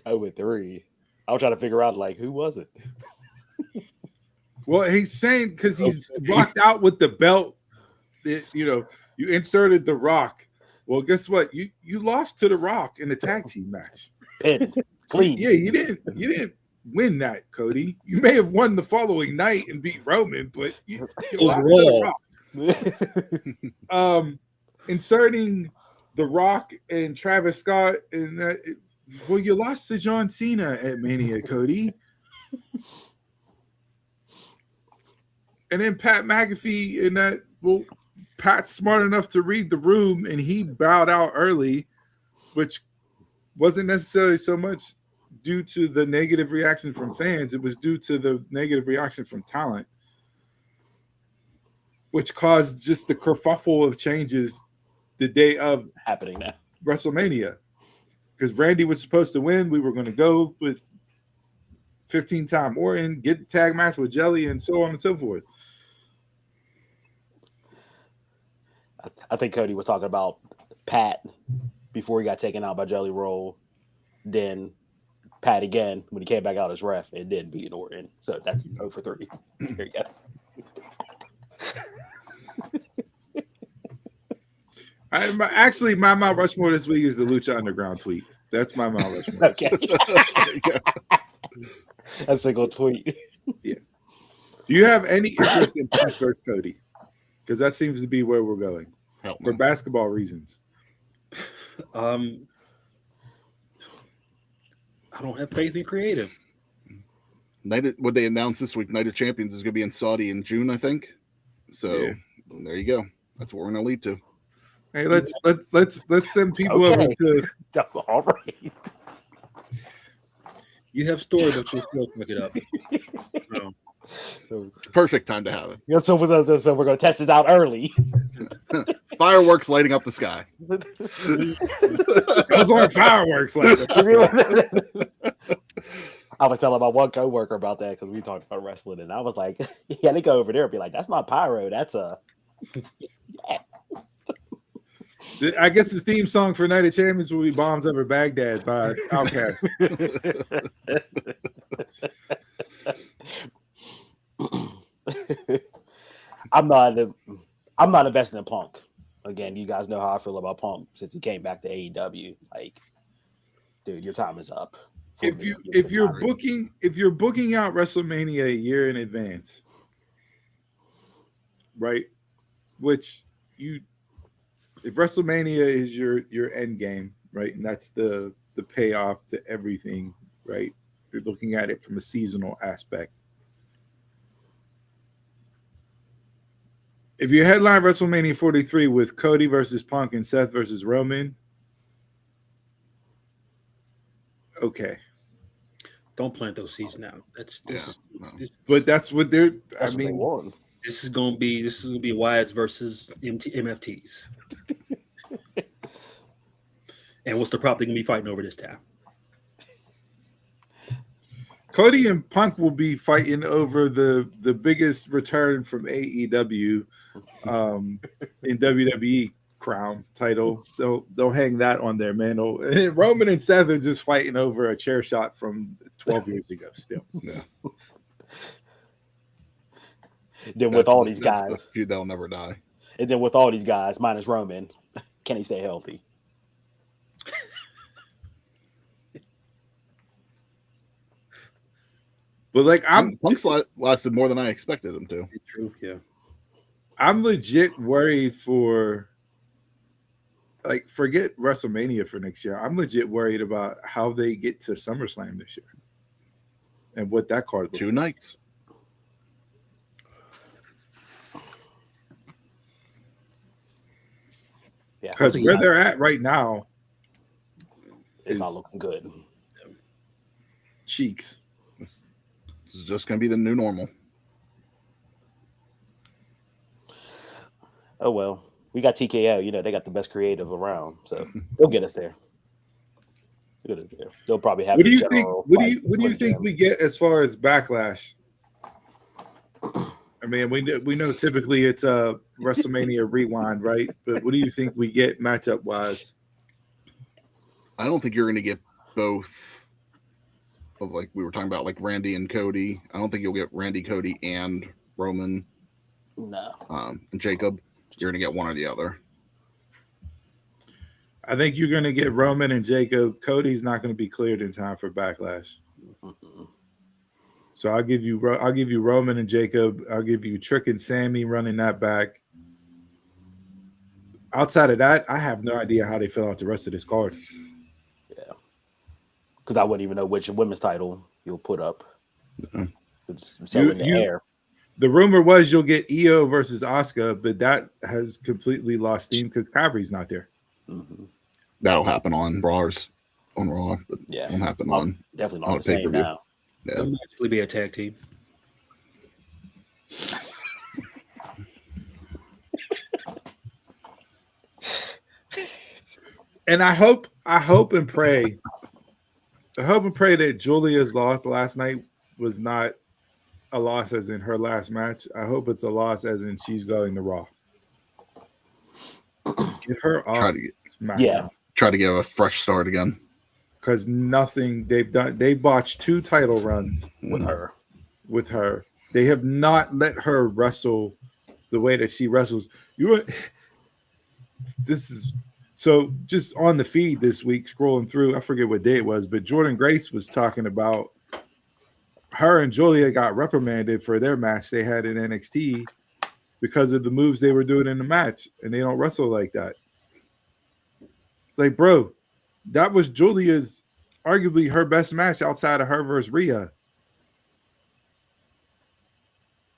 I went 3. I was trying to figure out, like, who was it? Well, he's saying because he's rocked out with the belt. You inserted The Rock. Well, guess what? You lost to The Rock in the tag team match. Pinned. Clean. Yeah, you didn't win that, Cody. You may have won the following night and beat Roman, but you lost to The Rock. Inserting The Rock and Travis Scott in that. Well, you lost to John Cena at Mania, Cody. And then Pat McAfee in that. Well, Pat's smart enough to read the room, and he bowed out early, which wasn't necessarily so much due to the negative reaction from fans. It was due to the negative reaction from talent, which caused just the kerfuffle of changes the day of happening now WrestleMania. Because Randy was supposed to win. We were going to go with 15-time Orton, get the tag match with Jelly, and so on and so forth. I think Cody was talking about Pat before he got taken out by Jelly Roll. Then Pat again when he came back out as ref and then beat Orton. So that's 0-3. There you go. My Mount Rushmore this week is the Lucha Underground tweet. That's my Mount Rushmore. Okay. A single tweet. Yeah. Do you have any interest in Pat versus Cody? Because that seems to be where we're going for basketball reasons. I don't have faith in creative. What they announced this week, Night of Champions is going to be in Saudi in June, I think. So There you go. That's what we're going to lead to. Hey, let's send people over to. All right. You have story, but you'll still pick it up. Perfect time to have it. Yeah, so we're going to test this out early. Fireworks lighting up the sky. Those aren't fireworks. I was telling my one coworker about that because we talked about wrestling, and I was like, "Yeah, they go over there and be like, that's not pyro, that's a." Yeah. I guess the theme song for Night of Champions will be "Bombs Over Baghdad" by Outkast. I'm not investing in Punk. Again, you guys know how I feel about Punk since he came back to AEW. Like, dude, your time is up. If you're booking out WrestleMania a year in advance, right? Which if WrestleMania is your end game, right, and that's the payoff to everything, right? You're looking at it from a seasonal aspect. If you headline WrestleMania 43 with Cody versus Punk and Seth versus Roman, okay. Don't plant those seeds now. But that's what they're. That's what they want. This is gonna be Wyatt's versus MFTs. And what's the prop they're gonna be fighting over this time? Cody and Punk will be fighting over the biggest return from AEW in WWE crown title. They'll hang that on there, man. And Roman and Seth are just fighting over a chair shot from 12 years ago still. Yeah. Then with all these guys, the feud that'll never die. And then with all these guys, minus Roman, can he stay healthy? But like Punk's lasted more than I expected him to. True, yeah. I'm legit worried for, like, forget WrestleMania for next year. I'm legit worried about how they get to SummerSlam this year and what that card looks 2 like. nights. Yeah, because where they're at right now is not looking good. Cheeks. This is just going to be the new normal. Oh well, we got TKO. You know they got the best creative around, so they'll get us there. They'll probably have. What do you think? What do you think we get as far as Backlash? I mean, we know typically it's a WrestleMania rewind, right? But what do you think we get matchup wise? I don't think you're going to get both of, like we were talking about, like Randy and Cody. I don't think you'll get Randy, Cody, and Roman. No. And Jacob. You're going to get one or the other. I think you're going to get Roman and Jacob. Cody's not going to be cleared in time for Backlash. Mm-hmm. So I'll give you Roman and Jacob. I'll give you Trick and Sammy running that back. Outside of that, I have no idea how they fill out the rest of this card. Yeah, because I wouldn't even know which women's title you'll put up. Mm-hmm. It's so in the air. The rumor was you'll get Io versus Asuka, but that has completely lost steam because Kairi's not there. Mm-hmm. That'll happen on Raw, but yeah, won't happen on definitely not the same pay-per-view. now. Yeah. They'll actually be a tag team. And I hope and pray that Julia's loss last night was not a loss as in her last match. I hope it's a loss as in she's going to Raw. Get her off. Try to get a fresh start again. Because nothing they've done, they've botched 2 title runs with her. They have not let her wrestle the way that she wrestles. This is so just on the feed this week, scrolling through, I forget what day it was, but Jordan Grace was talking about her and Julia got reprimanded for their match they had in NXT because of the moves they were doing in the match, and they don't wrestle like that. It's like, bro, that was Julia's arguably her best match outside of her versus Rhea.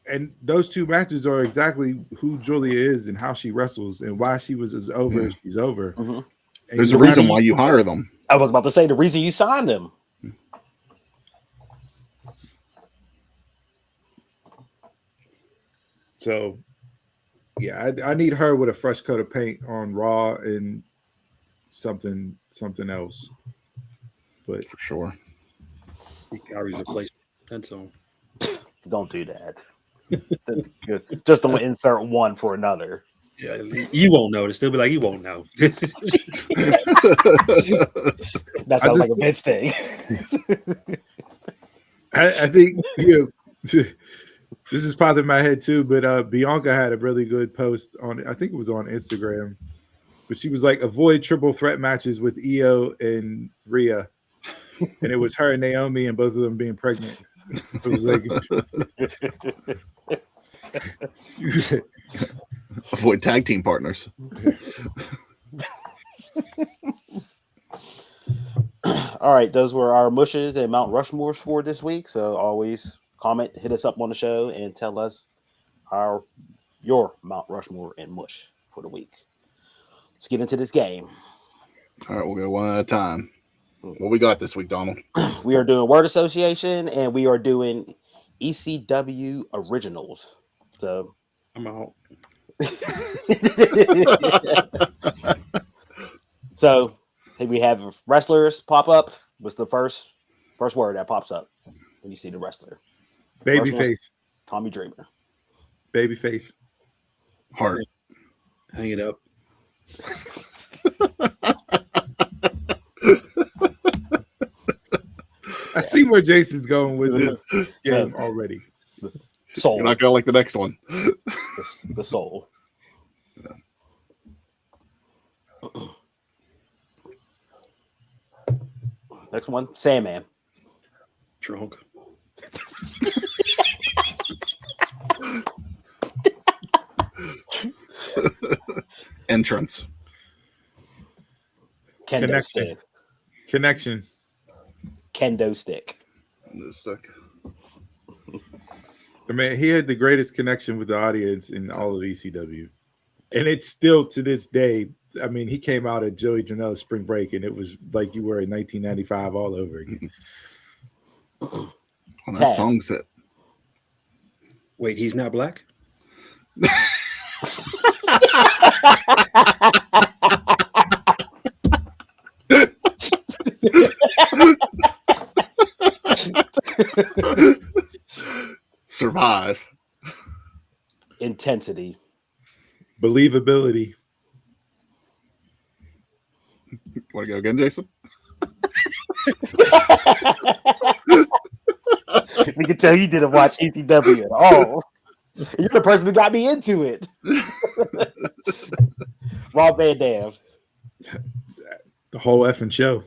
And those 2 matches are exactly who Julia is and how she wrestles and why she was as over as she's over. Mm-hmm. There's a reason why you hire them. I was about to say the reason you signed them. So, yeah, I need her with a fresh coat of paint on Raw and something else. But for sure, Kairi's replacement. That's all. Don't do that. That's good. Just to insert one for another. Yeah, you won't notice. They'll be like, you won't know. That sounds like a Vince thing. I think this is popping in my head too, but Bianca had a really good post on, I think it was on Instagram, but she was like, avoid triple threat matches with Io and Rhea. And it was her and Naomi and both of them being pregnant. It was like avoid tag team partners. All right, those were our mushes and Mount Rushmores for this week. So always comment, hit us up on the show, and tell us your Mount Rushmore and mush for the week. Let's get into this game. All right, we'll go one at a time. What we got this week, Donald? We are doing word association, and we are doing ECW originals. So I'm out. So we have wrestlers pop up. What's the first word that pops up when you see the wrestler? Babyface. Tommy Dreamer. Babyface. Heart. Hang it up. I see where Jason's going with this game already. Soul. You're not gonna like the next one. The soul. Next one, Sandman. Drunk. Entrance. Kendo stick. Connection. Kendo stick. I mean, he had the greatest connection with the audience in all of ECW. And it's still to this day. I mean, he came out at Joey Janela's spring break, and it was like you were in 1995 all over again. Well, that song's it. Wait, he's not black? Survive. Intensity. Believability. Want to go again, Jason? We can tell you didn't watch ECW at all. You're the person who got me into it. Rob Van Dam. The whole effing show.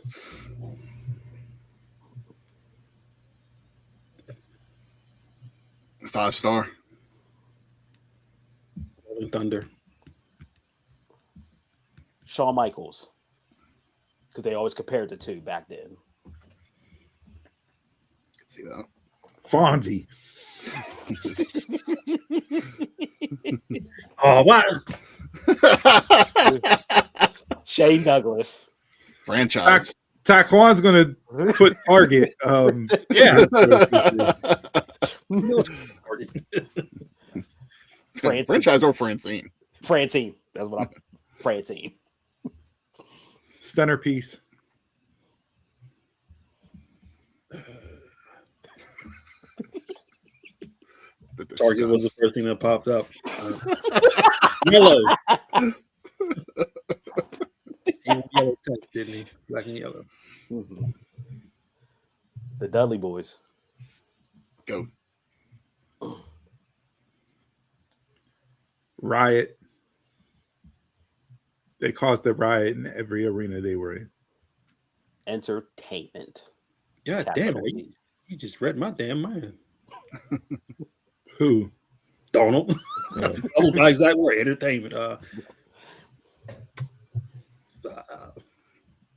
Five star. Rolling Thunder. Shawn Michaels. Because they always compared the two back then. Can see that. Fonzie. Oh, what? Shane Douglas. Franchise. Taquan's going to put Target. Yeah. Franchise or Francine? Francine. That's what I'm. Francine. Centerpiece. Target was the first thing that popped up. Yellow. Yellow type, didn't he? Black and yellow. Mm-hmm. The Dudley Boys. Go. Riot. They caused a riot in every arena they were in. Entertainment. God damn it. You just read my damn mind. Who? Donald. Donald, my exact word. Entertainment.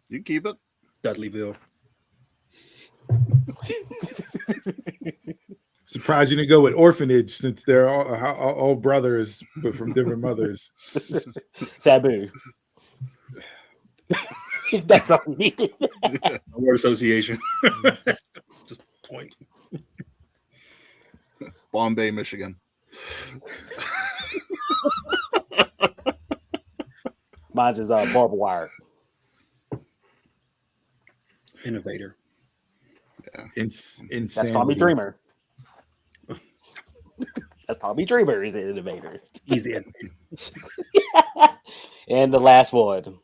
You keep it. Dudleyville. Surprised you didn't go with orphanage since they're all brothers, but from different mothers. Sabu. That's all we needed. Word association. Just point. Bombay, Michigan. Mine's is barbed wire. Innovator. Yeah. Insanity. That's Tommy Dreamer. That's Tommy Dreamer is an innovator. Easy. And the last one.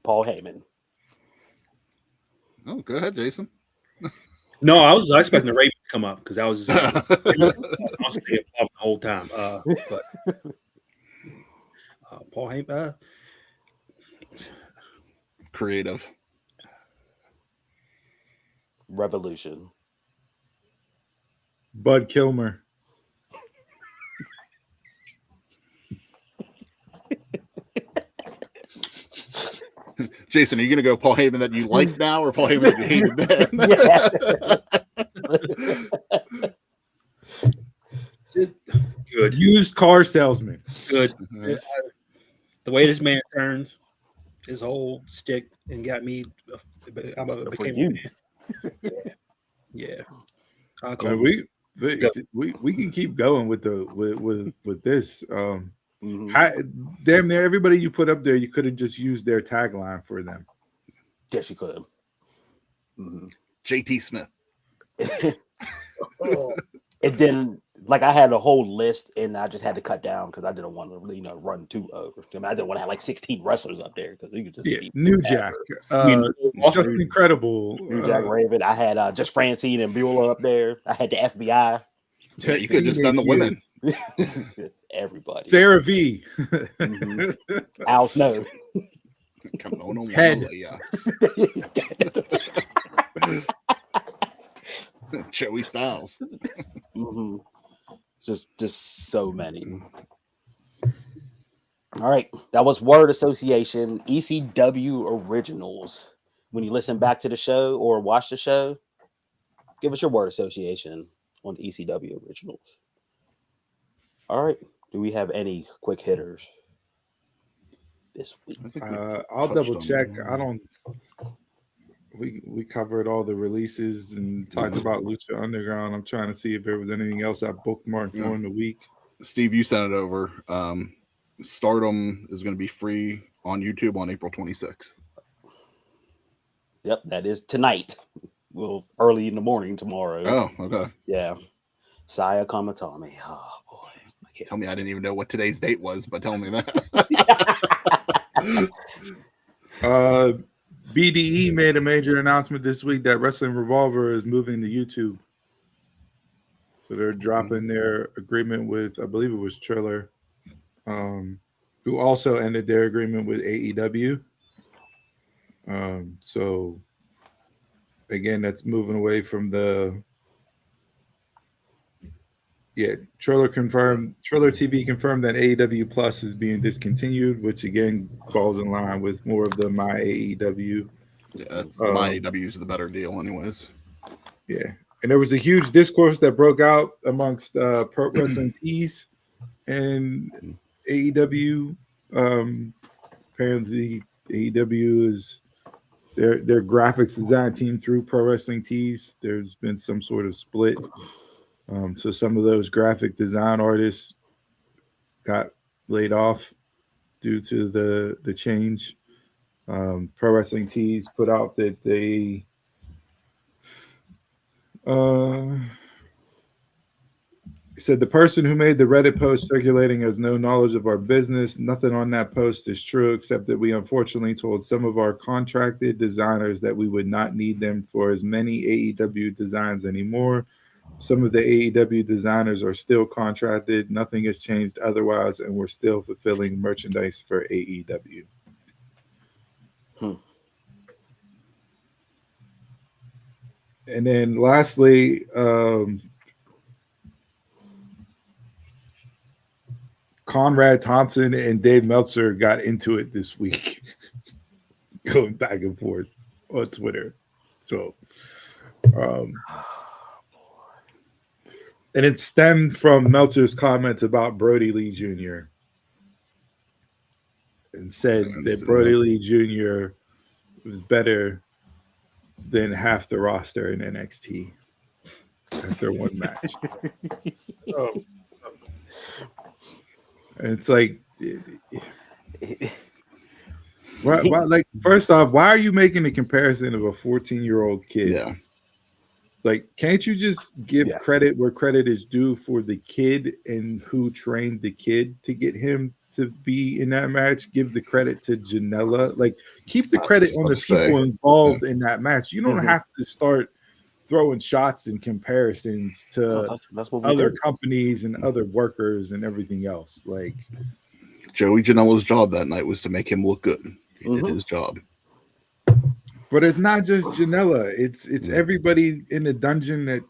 Paul Heyman. Oh, go ahead, Jason. No, I was expecting the Raven to come up because I was thinking the whole time. But Paul Heyman, creative. Revolution. Bud Kilmer. Jason, are you going to go Paul Heyman that you like now, or Paul Heyman that you hated then? Just good. Used car salesman. Good. The way this man turns his whole stick and got me. Became yeah. We can keep going with this. Damn near everybody you put up there, you could have just used their tagline for them. Yes, you could have. JT Smith. It didn't. Like, I had a whole list, and I just had to cut down because I didn't want to, run too over. I didn't want to have like 16 wrestlers up there because you could just New Jack, just incredible. New Jack Raven. I had just Francine and Beulah up there. I had the FBI. Yeah, you could have just done the women. Everybody. Sarah V. Al Snow. Come on, Head. Joey Styles. Just so many. All right, that was Word Association ECW Originals. When you listen back to the show or watch the show, give us your Word Association on the ECW Originals. All right, do we have any quick hitters this week? I'll double check. I don't. We covered all the releases and talked about Lucha Underground. I'm trying to see if there was anything else I bookmarked during the week. Steve, you sent it over. Stardom is going to be free on YouTube on April 26th. Yep, that is tonight. Well, early in the morning tomorrow. Oh, okay. Yeah. Saya Kamatami. Oh, boy. Tell me I didn't even know what today's date was, but tell me that. BDE made a major announcement this week that Wrestling Revolver is moving to YouTube. So they're dropping their agreement with, I believe it was Triller, who also ended their agreement with AEW. So again, that's moving away from the Triller TV confirmed that AEW Plus is being discontinued, which again falls in line with more of the My AEW. Yeah, My AEW is the better deal, anyways. Yeah, and there was a huge discourse that broke out amongst Pro Wrestling Tees and AEW. Apparently, AEW is their graphics design team through Pro Wrestling Tees. There's been some sort of split. So some of those graphic design artists got laid off due to the change. Pro Wrestling Tees put out that they said the person who made the Reddit post circulating has no knowledge of our business. Nothing on that post is true, except that we unfortunately told some of our contracted designers that we would not need them for as many AEW designs anymore. Some of the AEW designers are still contracted. Nothing has changed otherwise, and we're still fulfilling merchandise for AEW. And then lastly, Conrad Thompson and Dave Meltzer got into it this week, going back and forth on Twitter. So, and it stemmed from Meltzer's comments about Brody Lee Jr. and said that Brody Lee Jr. was better than half the roster in NXT after one match. And it's like, like, first off, why are you making a comparison of a 14-year-old kid? Yeah. Like, can't you just give credit where credit is due for the kid and who trained the kid to get him to be in that match? Give the credit to Janela. Like, keep the credit on the people involved in that match. You don't have to start throwing shots and comparisons to other companies and other workers and everything else. Like, Joey Janela's job that night was to make him look good. He did his job. But it's not just Janela. It's everybody in the dungeon that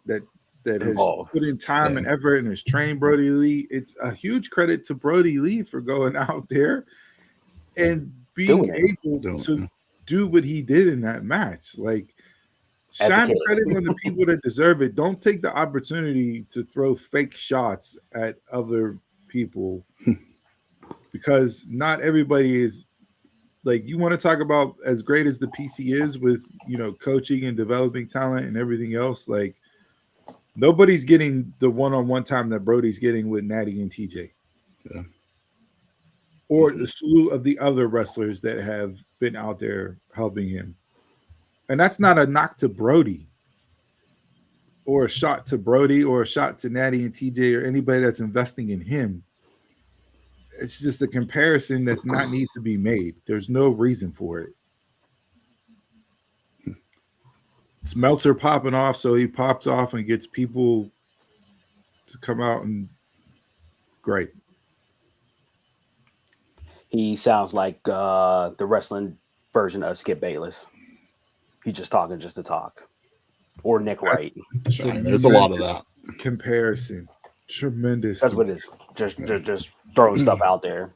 has put in time and effort and has trained Brody Lee. It's a huge credit to Brody Lee for going out there and being able do what he did in that match. Like, shine credit on the people that deserve it. Don't take the opportunity to throw fake shots at other people because not everybody is like, you want to talk about as great as the PC is with, coaching and developing talent and everything else. Like, nobody's getting the one-on-one time that Brody's getting with Natty and TJ. Yeah. Or the slew of the other wrestlers that have been out there helping him. And that's not a knock to Brody or a shot to Brody or a shot to Natty and TJ or anybody that's investing in him. It's just a comparison that's not need to be made. There's no reason for it. It's Meltzer popping off, so he pops off and gets people to come out and great. He sounds like the wrestling version of Skip Bayless. He's just talking just to talk. Or Nick Wright. There's a lot of that. Comparison. Tremendous. That's what it is. Just throwing stuff out there.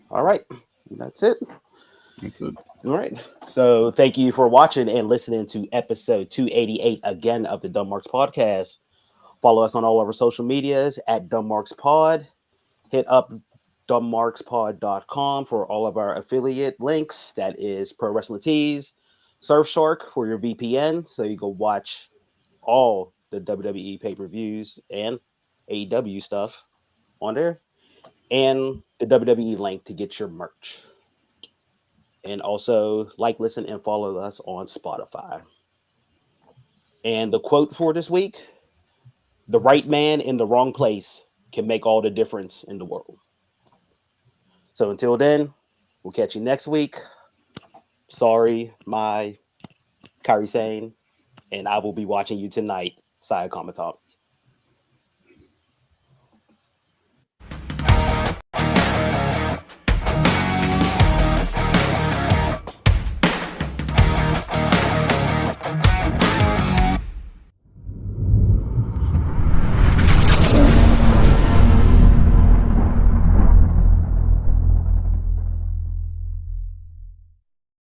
All right. That's it. All right. So thank you for watching and listening to episode 288 again of the Dumbmarks Podcast. Follow us on all of our social medias at DumbmarksPod. Hit up dumbmarkspod.com for all of our affiliate links. That is Pro Wrestling Tees, Surfshark for your VPN, so you go watch all the WWE pay-per-views and AEW stuff on there, and the WWE link to get your merch. And also like, listen, and follow us on Spotify. And the quote for this week: the right man in the wrong place can make all the difference in the world. So until then, we'll catch you next week. Sorry, my Kairi Sane, and I will be watching you tonight. Saya Comic Talk.